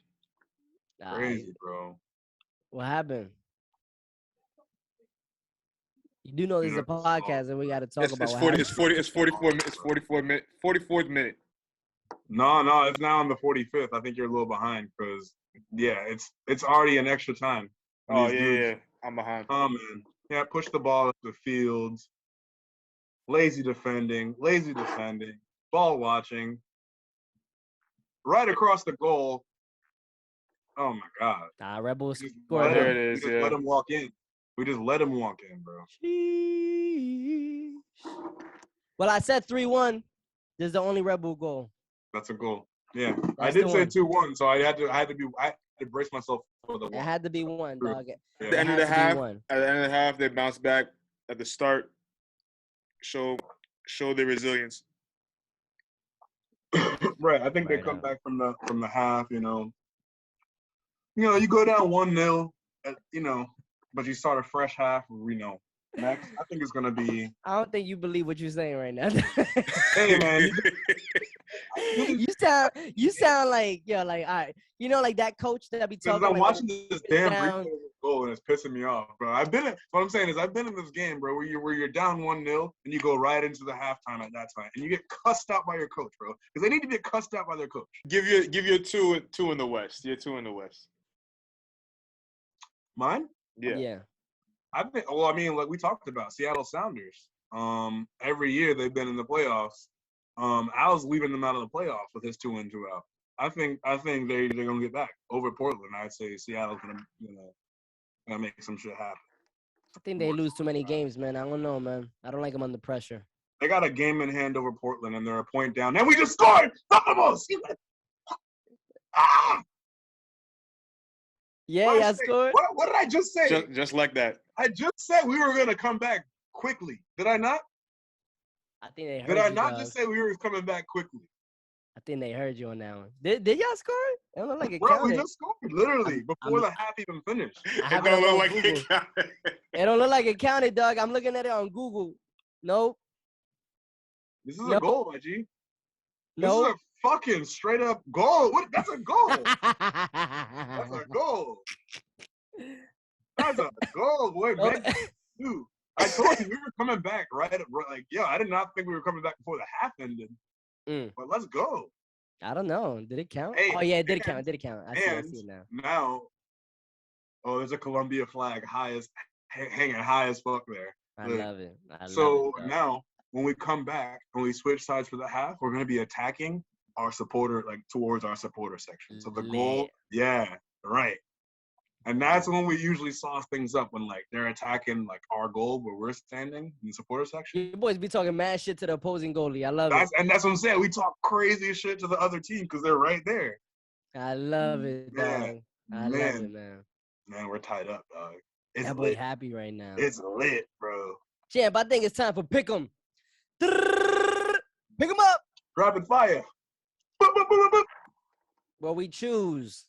Crazy, bro. What happened? You do know this is a podcast, and we got to talk about what happened. It's 44th minute. No, it's now on the 45th. I think you're a little behind because, yeah, it's already an extra time. Oh, yeah, I'm behind. Oh, man. Yeah, push the ball up the field. Lazy defending, ball watching. Right across the goal. Oh, my God. Red Bull scored. There it is, We just let him walk in. We just let him walk in, bro. Well, I said 3-1. This is the only Red Bull goal. That's a goal. Yeah. I did say 2-1, so I had to brace myself for the one. It had to be one, dog. At the end of the half, they bounced back at the start. Show their resilience. Right. I think they come back from the half, you go down 1-0, but you start a fresh half, next. I think it's gonna be. I don't think you believe what you're saying right now. Hey man, you sound like all right. Like that coach that be talking. I'm watching this damn goal and it's pissing me off, bro. What I'm saying is I've been in this game, bro, where you're down 1-0 and you go right into the halftime at that time and you get cussed out by your coach, bro, because they need to get cussed out by their coach. Give you a two in the West. You're 2 in the West. Mine? Yeah. Like we talked about, Seattle Sounders. Every year they've been in the playoffs. I was leaving them out of the playoffs with his 2 in, 2 out. I think they're gonna get back over Portland. I'd say Seattle's gonna make some shit happen. I think they lose too many games, man. I don't know, man. I don't like them under pressure. They got a game in hand over Portland, and they're a point down. And we just scored! Vamos! Ah! Yeah, I scored. What did I just say? Just like that. I just said we were gonna come back quickly. Did I not? I think they heard Did I you, not dog. just say we were coming back quickly? I think they heard you on that one. Did y'all score? It don't look like it Bro, counted. we just scored literally before the half even finished. It don't look like it counted. It don't look like it counted, dog. I'm looking at it on Google. Nope. This is a goal, my G. This Nope. is a fucking straight up goal. What? That's a goal. That's a goal. That's a goal, boy. Dude, I told you we were coming back, right? I did not think we were coming back before the half ended. But let's go. I don't know. Did it count? Hey, oh, yeah, it did count. I see it now. There's a Columbia flag hanging high as fuck there. I love it. Now when we come back, when we switch sides for the half, we're going to be attacking our supporter, like towards our supporter section. So the goal, yeah, right. And that's when we usually sauce things up, when like they're attacking like our goal where we're standing in the supporter section. You boys be talking mad shit to the opposing goalie. I love it. And that's what I'm saying. We talk crazy shit to the other team because they're right there. I love it, dog. I love it, man. Man, we're tied up, dog. That boy happy right now. It's lit, bro. Champ, I think it's time for pick 'em. Pick 'em up. Rapid fire. Well, we choose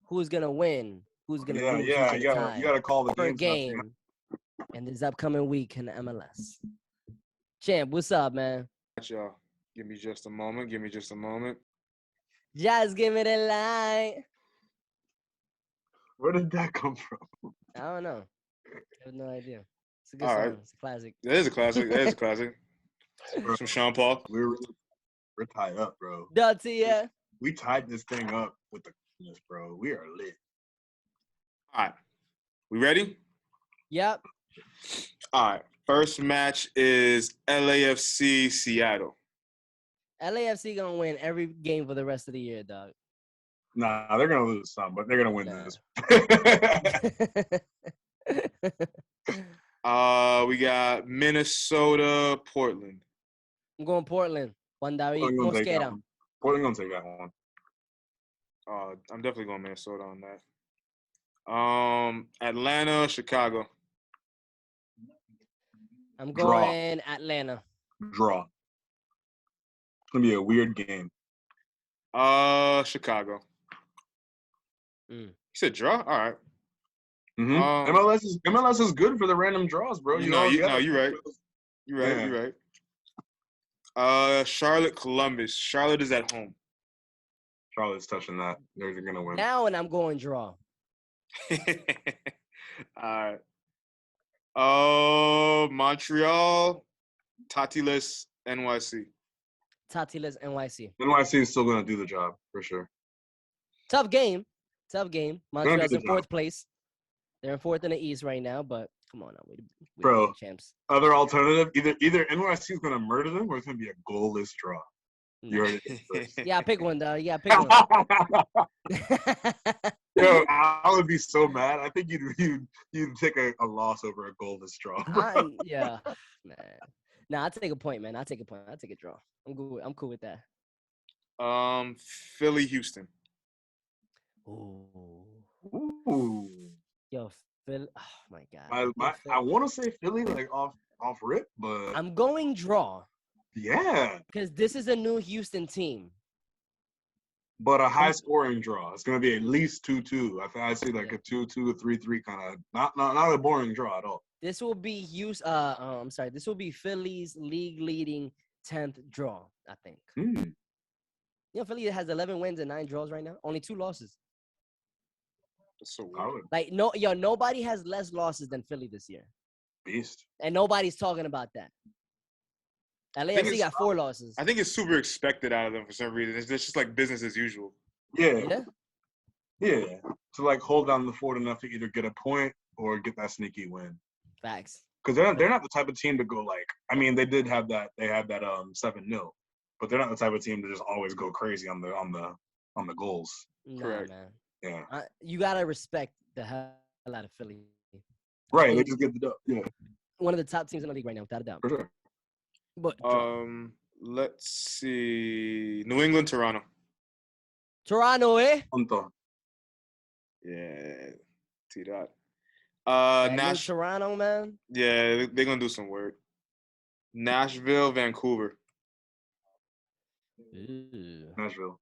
who's gonna win, who's gonna lose. You gotta call the game in this upcoming week in the MLS. Champ, what's up, man? Y'all, give me just a moment. Just give me the light. Where did that come from? I don't know. I have no idea. It's a good song. Right. It's a classic. It is a classic. Some Sean Paul. We're tied up, bro. Dirty, yeah. We tied this thing up with the goodness, bro. We are lit. All right. We ready? Yep. All right. First match is LAFC Seattle. LAFC gonna win every game for the rest of the year, dog. Nah, they're gonna lose some, but they're gonna win this. We got Minnesota, Portland. I'm going Portland. Juan David Mosquera. Portland gonna take that one. I'm definitely going Minnesota on that. Atlanta, Chicago. I'm going Atlanta. Draw. It's gonna be a weird game. Chicago. You said draw? All right. Mm-hmm. MLS is good for the random draws, bro. You're right. You're right. Charlotte, Columbus. Charlotte is at home. Charlotte's touching that. They're gonna win. Now, and I'm going draw. All right. Montreal, Taty NYC. Taty NYC. NYC is still gonna do the job for sure. Tough game. Montreal's in fourth place. They're in fourth in the East right now, but come on now, we bro. Champs. Other alternative, either NYC is gonna murder them or it's gonna be a goalless draw. You heard it first. Yeah, pick one, though. Yeah, pick one. Yo, I would be so mad. I think you'd take a loss over a goalless draw. Yeah, man. Nah, I'll take a point, man. I'll take a draw. I'm cool with that. Philly, Houston. Ooh. Yo, Philly. Oh my God. I want to say Philly like off rip, but I'm going draw. Yeah. Because this is a new Houston team. But a high scoring draw. It's gonna be at least 2-2. I see like a 2-2, a 3-3 kind of not a boring draw at all. This will be This will be Philly's league leading 10th draw, I think. You know, Philly has 11 wins and 9 draws right now. Only 2 losses. That's so weird. Like nobody has less losses than Philly this year. Beast. And nobody's talking about that. LAFC got 4 losses. I think it's super expected out of them for some reason. It's just like business as usual. Yeah. To like hold down the fort enough to either get a point or get that sneaky win. Facts. Because they're not the type of team to go like. I mean, they did have that. They had that 7-0, but they're not the type of team to just always go crazy on the goals. Nah, correct, man. Yeah. You gotta respect the hell out of Philly. Right. They just get the dub. Yeah. One of the top teams in the league right now, without a doubt. For sure. But let's see. New England, Toronto. Toronto, eh? Yeah. T-Dot. Toronto, man. Yeah, they're gonna do some work. Nashville, Vancouver. Nashville.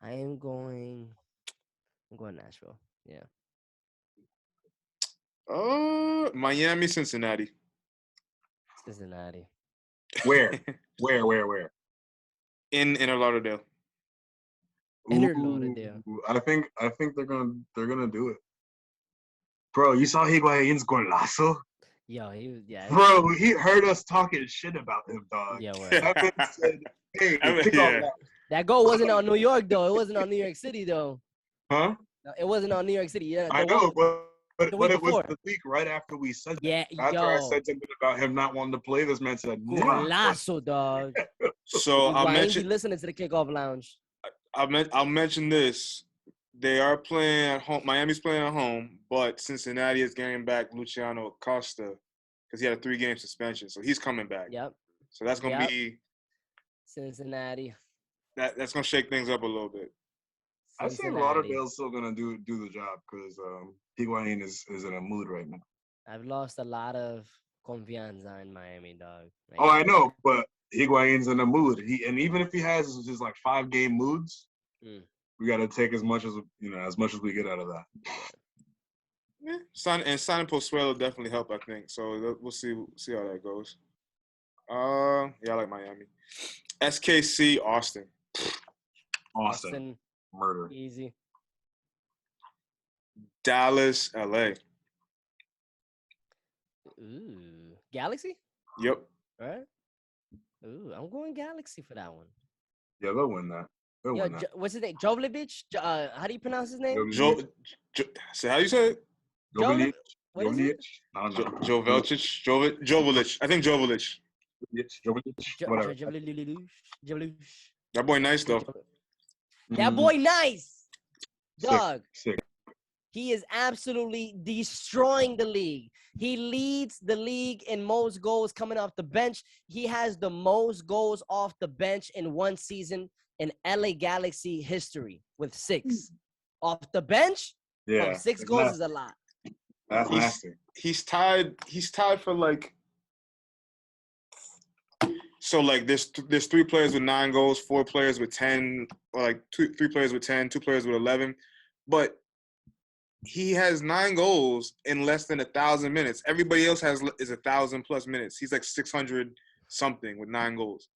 I'm going Nashville. Yeah. Miami, Cincinnati. Cincinnati. Where? In Inner Lauderdale. Inner Lauderdale. I think they're gonna do it. Bro, you saw Higuain's golazo? Yo, Bro, he heard us talking shit about him, dog. Yeah, said, hey, that goal wasn't on New York though. It wasn't on New York City though. Huh? No, it wasn't on New York City. Yeah, I know, but But it was the week right after we said that. Yeah, after I said something about him not wanting to play, this man said, "Golazo, dog." So I'll mention. Listening to the Kickoff Lounge. I'll mention this. They are playing at home. Miami's playing at home, but Cincinnati is getting back Luciano Acosta because he had a 3-game suspension, so he's coming back. Yep. So that's gonna be Cincinnati. That's gonna shake things up a little bit. I say Lauderdale's still gonna do the job because Higuain is in a mood right now. I've lost a lot of confianza in Miami, dog. I know, but Higuain's in a mood. Even if he has just like 5-game moods, we got to take as much as we get out of that. Yeah, signing Pozuelo definitely help, I think. So we'll see how that goes. I like Miami. SKC Austin. Austin. Murder. Easy. Dallas LA. Ooh. Galaxy? Yep. All right. Ooh, I'm going Galaxy for that one. Yeah, they'll win that. What's his name? Jovlevich? How do you pronounce his name? So how do you say it? Jovlich. What is it? Jovelich. I think Jovelich. Whatever. That boy nice though. That boy nice. Dog. Sick. He is absolutely destroying the league. He leads the league in most goals coming off the bench. He has the most goals off the bench in one season in LA Galaxy history with 6. Off the bench? Yeah. 6 goals is a lot. That's nasty. He's tied for like. So like there's 3 players with 9 goals, 4 players with 10, or like 3 players with 10, 2 players with 11, but he has 9 goals in less than 1,000 minutes. Everybody else is 1,000+ minutes. He's like 600 something with 9 goals.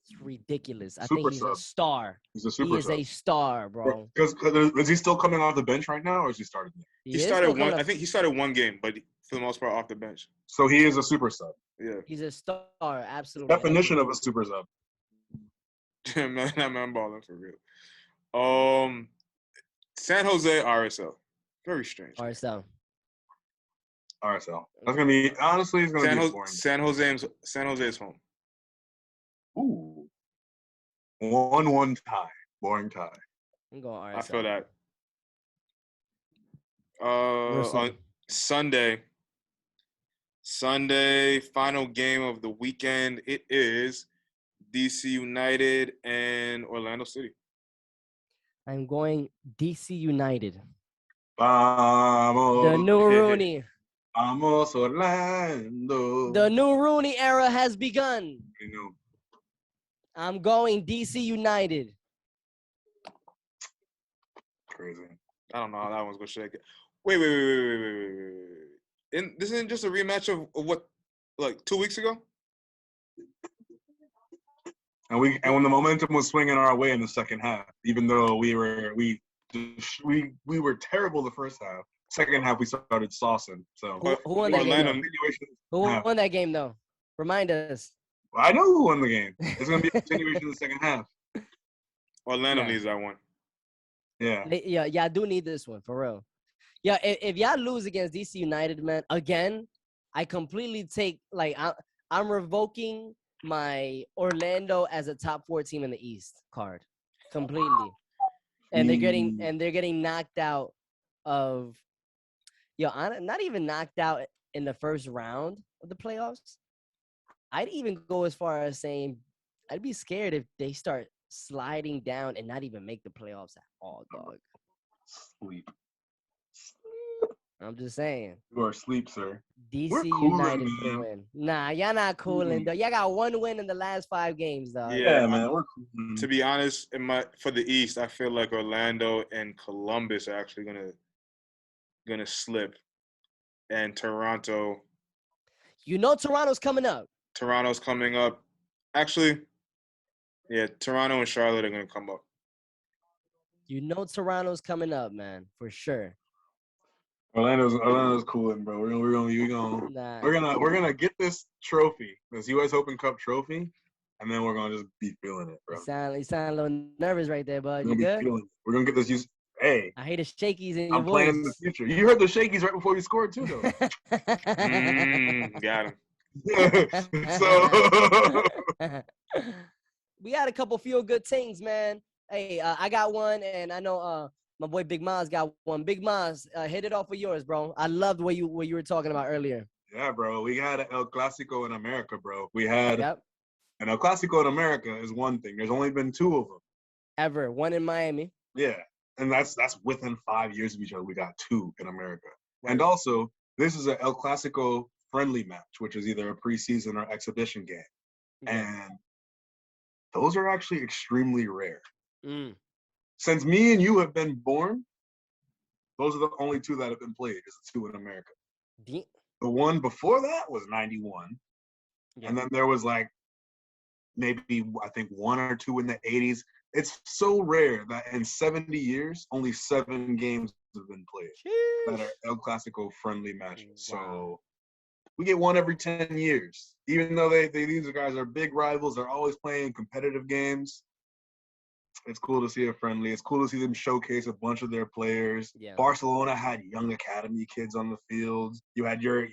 It's ridiculous. I think he's a star. He's a super sub. He is a star, bro. Because is he still coming off the bench right now, or is he started? He started one. I think he started 1 game, but for the most part off the bench. So he is a super sub. Yeah. He's a star, absolutely. Definition of a super sub. man, I'm balling for real. San Jose RSL. Very strange. RSL. That's gonna be honestly. It's gonna be boring. San Jose is home. Ooh. 1-1 tie. Boring tie. I'm going RSL. I feel that. On Sunday, final game of the weekend. It is DC United and Orlando City. I'm going DC United. Vamos. The new Rooney. Vamos Orlando. The new Rooney era has begun. You know. I'm going DC United. Crazy. I don't know how that one's gonna shake it. Wait. This isn't just a rematch of what, like 2 weeks ago? And when the momentum was swinging our way in the second half, even though we were terrible the first half. Second half we started saucing. So who won that game? Who won that game though? Remind us. Well, I know who won the game. It's gonna be a continuation of the second half. Orlando needs that one. Yeah. Yeah, I do need this one for real. Yeah, if y'all lose against DC United, man, again, I completely take I'm revoking my Orlando as a top 4 team in the East card completely, and they're getting knocked out of, not even knocked out in the first round of the playoffs. I'd even go as far as saying I'd be scared if they start sliding down and not even make the playoffs at all, dog. Sleep. I'm just saying. You are asleep, sir. DC United for win. Nah, y'all not cooling, though. Y'all got 1 win in the last 5 games, dog. Yeah, man. We're cooling. To be honest, for the East, I feel like Orlando and Columbus are actually gonna slip, and Toronto. Toronto's coming up. Toronto's coming up. Actually, yeah, Toronto and Charlotte are gonna come up. Toronto's coming up, man, for sure. Orlando's cooling, bro. We're gonna get this trophy, this U.S. Open Cup trophy, and then we're gonna just be feeling it, bro. You sound a little nervous right there, bud. You good? We're gonna get this Hey, I hear the shakies in your I'm playing in the voice. future. You heard the shakies right before you scored too, though. Got him. So we got a couple feel good things, man. Hey, I got one, and I know my boy Big Maz got one. Big Maz, hit it off with yours, bro. I loved what you were talking about earlier. yeah, bro. We had an El Clasico in America, bro. We had an El Clasico in America is one thing. There's only been 2 of them. Ever. One in Miami. Yeah. And that's within 5 years of each other. We got 2 in America. Right. And also, this is an El Clasico friendly match, which is either a preseason or exhibition game. And those are actually extremely rare. Since me and you have been born, those are the only 2 that have been played. Is the 2 in America. The one before that was 91. And then there was like maybe, I think, 1 or 2 in the 80s. It's so rare that in 70 years, only 7 games have been played that are El Clasico friendly matches. Wow. So we get 1 every 10 years. Even though these guys are big rivals, they're always playing competitive games. It's cool to see a friendly. It's cool to see them showcase a bunch of their players. Yeah. Barcelona had young academy kids on the field. You had your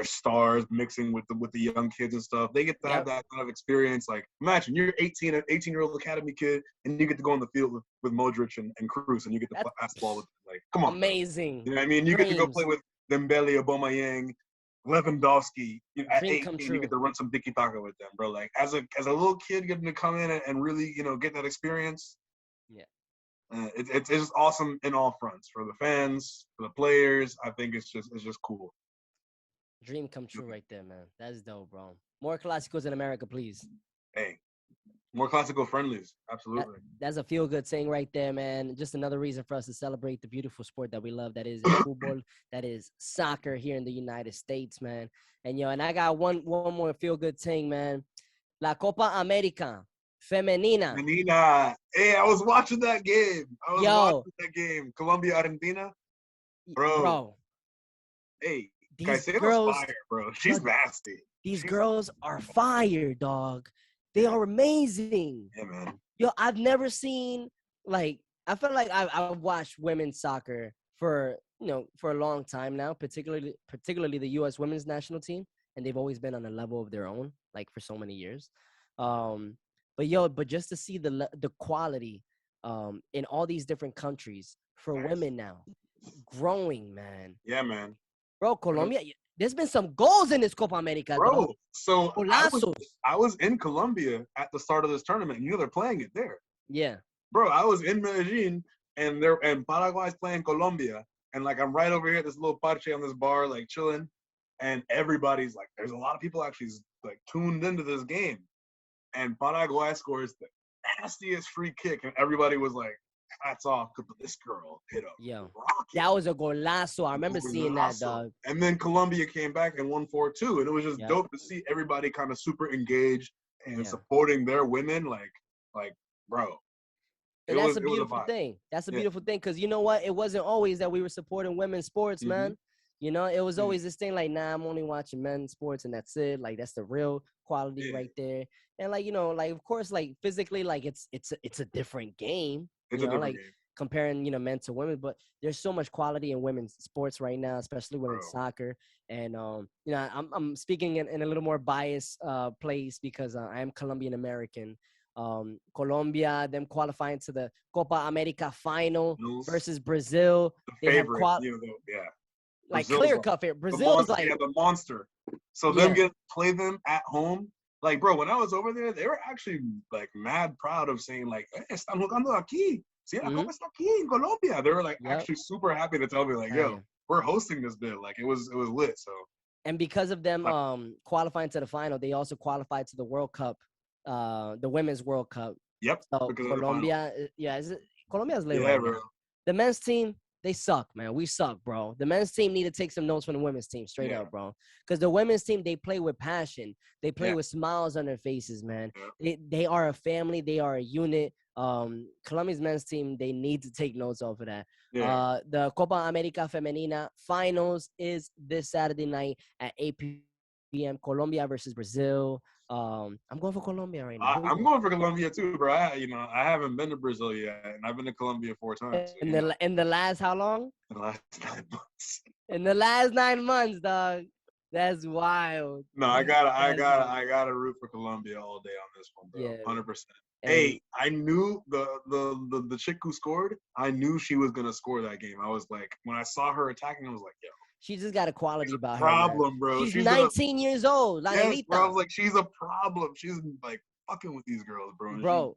stars mixing with the young kids and stuff. They get to have that kind of experience. Like, imagine you're an 18-year-old academy kid, and you get to go on the field with Modric and Cruz, and you get to pass the ball with them. Like, come on. Amazing. Bro. You know what I mean? You get to go play with Dembele, Aubameyang, Lewandowski, at 18, you get to run some tiki-taka with them, bro. Like, as a little kid getting to come in and really, get that experience, it's just awesome in all fronts. For the fans, for the players, I think it's just cool. Dream come true right there, man. That's dope, bro. More Clásicos in America, please. Hey, more Clásico friendlies, absolutely. That's a feel-good thing right there, man. Just another reason for us to celebrate the beautiful sport that we love, that is football, that is soccer here in the United States, man. And and I got one more feel-good thing, man. La Copa América Femenina. Hey, I was watching that game. Colombia, Argentina. Bro. Hey, Caicedo's fire, bro. She's nasty. These girls are fire, dog. They are amazing. Yeah, man. Yo, I've never seen, like, I feel like I've watched women's soccer for a long time now, particularly the U.S. women's national team, and they've always been on a level of their own, like, for so many years. But just to see the quality in all these different countries for women now, growing, man. Yeah, man. Bro, Colombia, there's been some goals in this Copa America, bro. So I was in Colombia at the start of this tournament, and they're playing it there. Yeah. Bro, I was in Medellin, and Paraguay's playing Colombia, and like I'm right over here at this little parche on this bar, like chilling, and everybody's like, there's a lot of people actually like tuned into this game, and Paraguay scores the nastiest free kick, and everybody was like, hats off, because this girl hit up. Yeah, that was a golazo. I remember seeing that, dog. And then Colombia came back and won 4-2, and it was just dope to see everybody kind of super engaged and supporting their women, like, bro. And that's a beautiful thing. That's a beautiful thing, because you know what? It wasn't always that we were supporting women's sports, man. It was always this thing like, nah, I'm only watching men's sports, and that's it. Like, that's the real quality right there. And like, like, of course, like physically, like it's a different game. It's a different like game. Comparing, men to women, but there's so much quality in women's sports right now, especially women's soccer. And I'm speaking in a little more biased place because I am Colombian American. Colombia, them qualifying to the Copa America final versus Brazil. The favorite, like clear cut favorite. Brazil's like the monster. So them play them at home. Like, bro, when I was over there, they were actually like mad proud of saying like, están jugando aquí. Sí, la Copa está aquí in Colombia. They were like actually super happy to tell me like, yo, we're hosting this bit. Like, it was lit. So. And because of them qualifying to the final, they also qualified to the World Cup, the Women's World Cup. Yep. So Colombia, Colombia's late right now. The men's team, they suck, man. We suck, bro. The men's team need to take some notes from the women's team, straight up, bro. Because the women's team, they play with passion. They play with smiles on their faces, man. They are a family. They are a unit. Colombia's men's team, they need to take notes off of that. The Copa America Femenina finals is this Saturday night at 8 p.m. Colombia versus Brazil. I'm going for Colombia right now. I'm going for Colombia too, bro. I haven't been to Brazil yet, and I've been to Colombia 4 times. So, in the last how long? In the last 9 months. In the last 9 months, dog. That's wild. No, I gotta root for Colombia all day on this one, bro. Yeah, 100%. Hey, I knew the chick who scored. I knew she was gonna score that game. I was like, when I saw her attacking, I was like, yo, she just got a quality about problem, her. Bro. She's 19 years old. Yes, bro. I was like, she's a problem. She's like fucking with these girls, bro. Bro,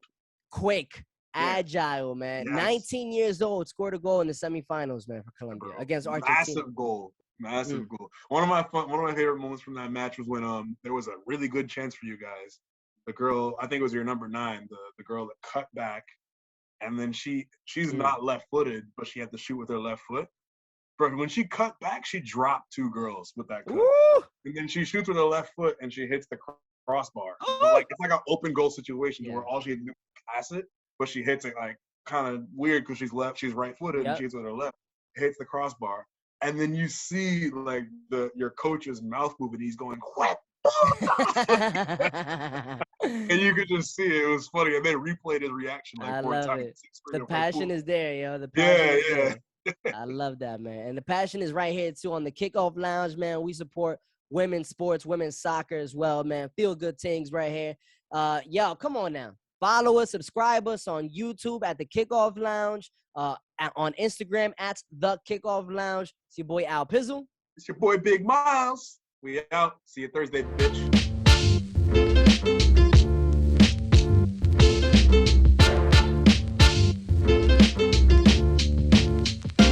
quick, agile, man. Yes. 19 years old, scored a goal in the semifinals, man, for Colombia against Argentina. Massive goal. One of my favorite moments from that match was when there was a really good chance for you guys. The girl, I think it was your number 9, the girl that cut back, and then she's not left-footed, but she had to shoot with her left foot. But when she cut back, she dropped 2 girls with that cut. Woo! And then she shoots with her left foot and she hits the crossbar. But it's like an open goal situation where all she had to do is pass it, but she hits it like kind of weird because she's right-footed and she hits with her left. Hits the crossbar. And then you see like your coach's mouth move and he's going, what? And you could just see it. It was funny. And they replayed his reaction like 4 times. It. The passion is there, yo. The passion is there. I love that, man. And the passion is right here too on the Kickoff Lounge, man. We support women's sports, women's soccer as well, man. Feel good things right here. Yo, come on now. Follow us, subscribe us on YouTube at the Kickoff Lounge. On Instagram at the Kickoff Lounge. It's your boy Al Pizzle. It's your boy Big Miles. We out. See you Thursday, bitch.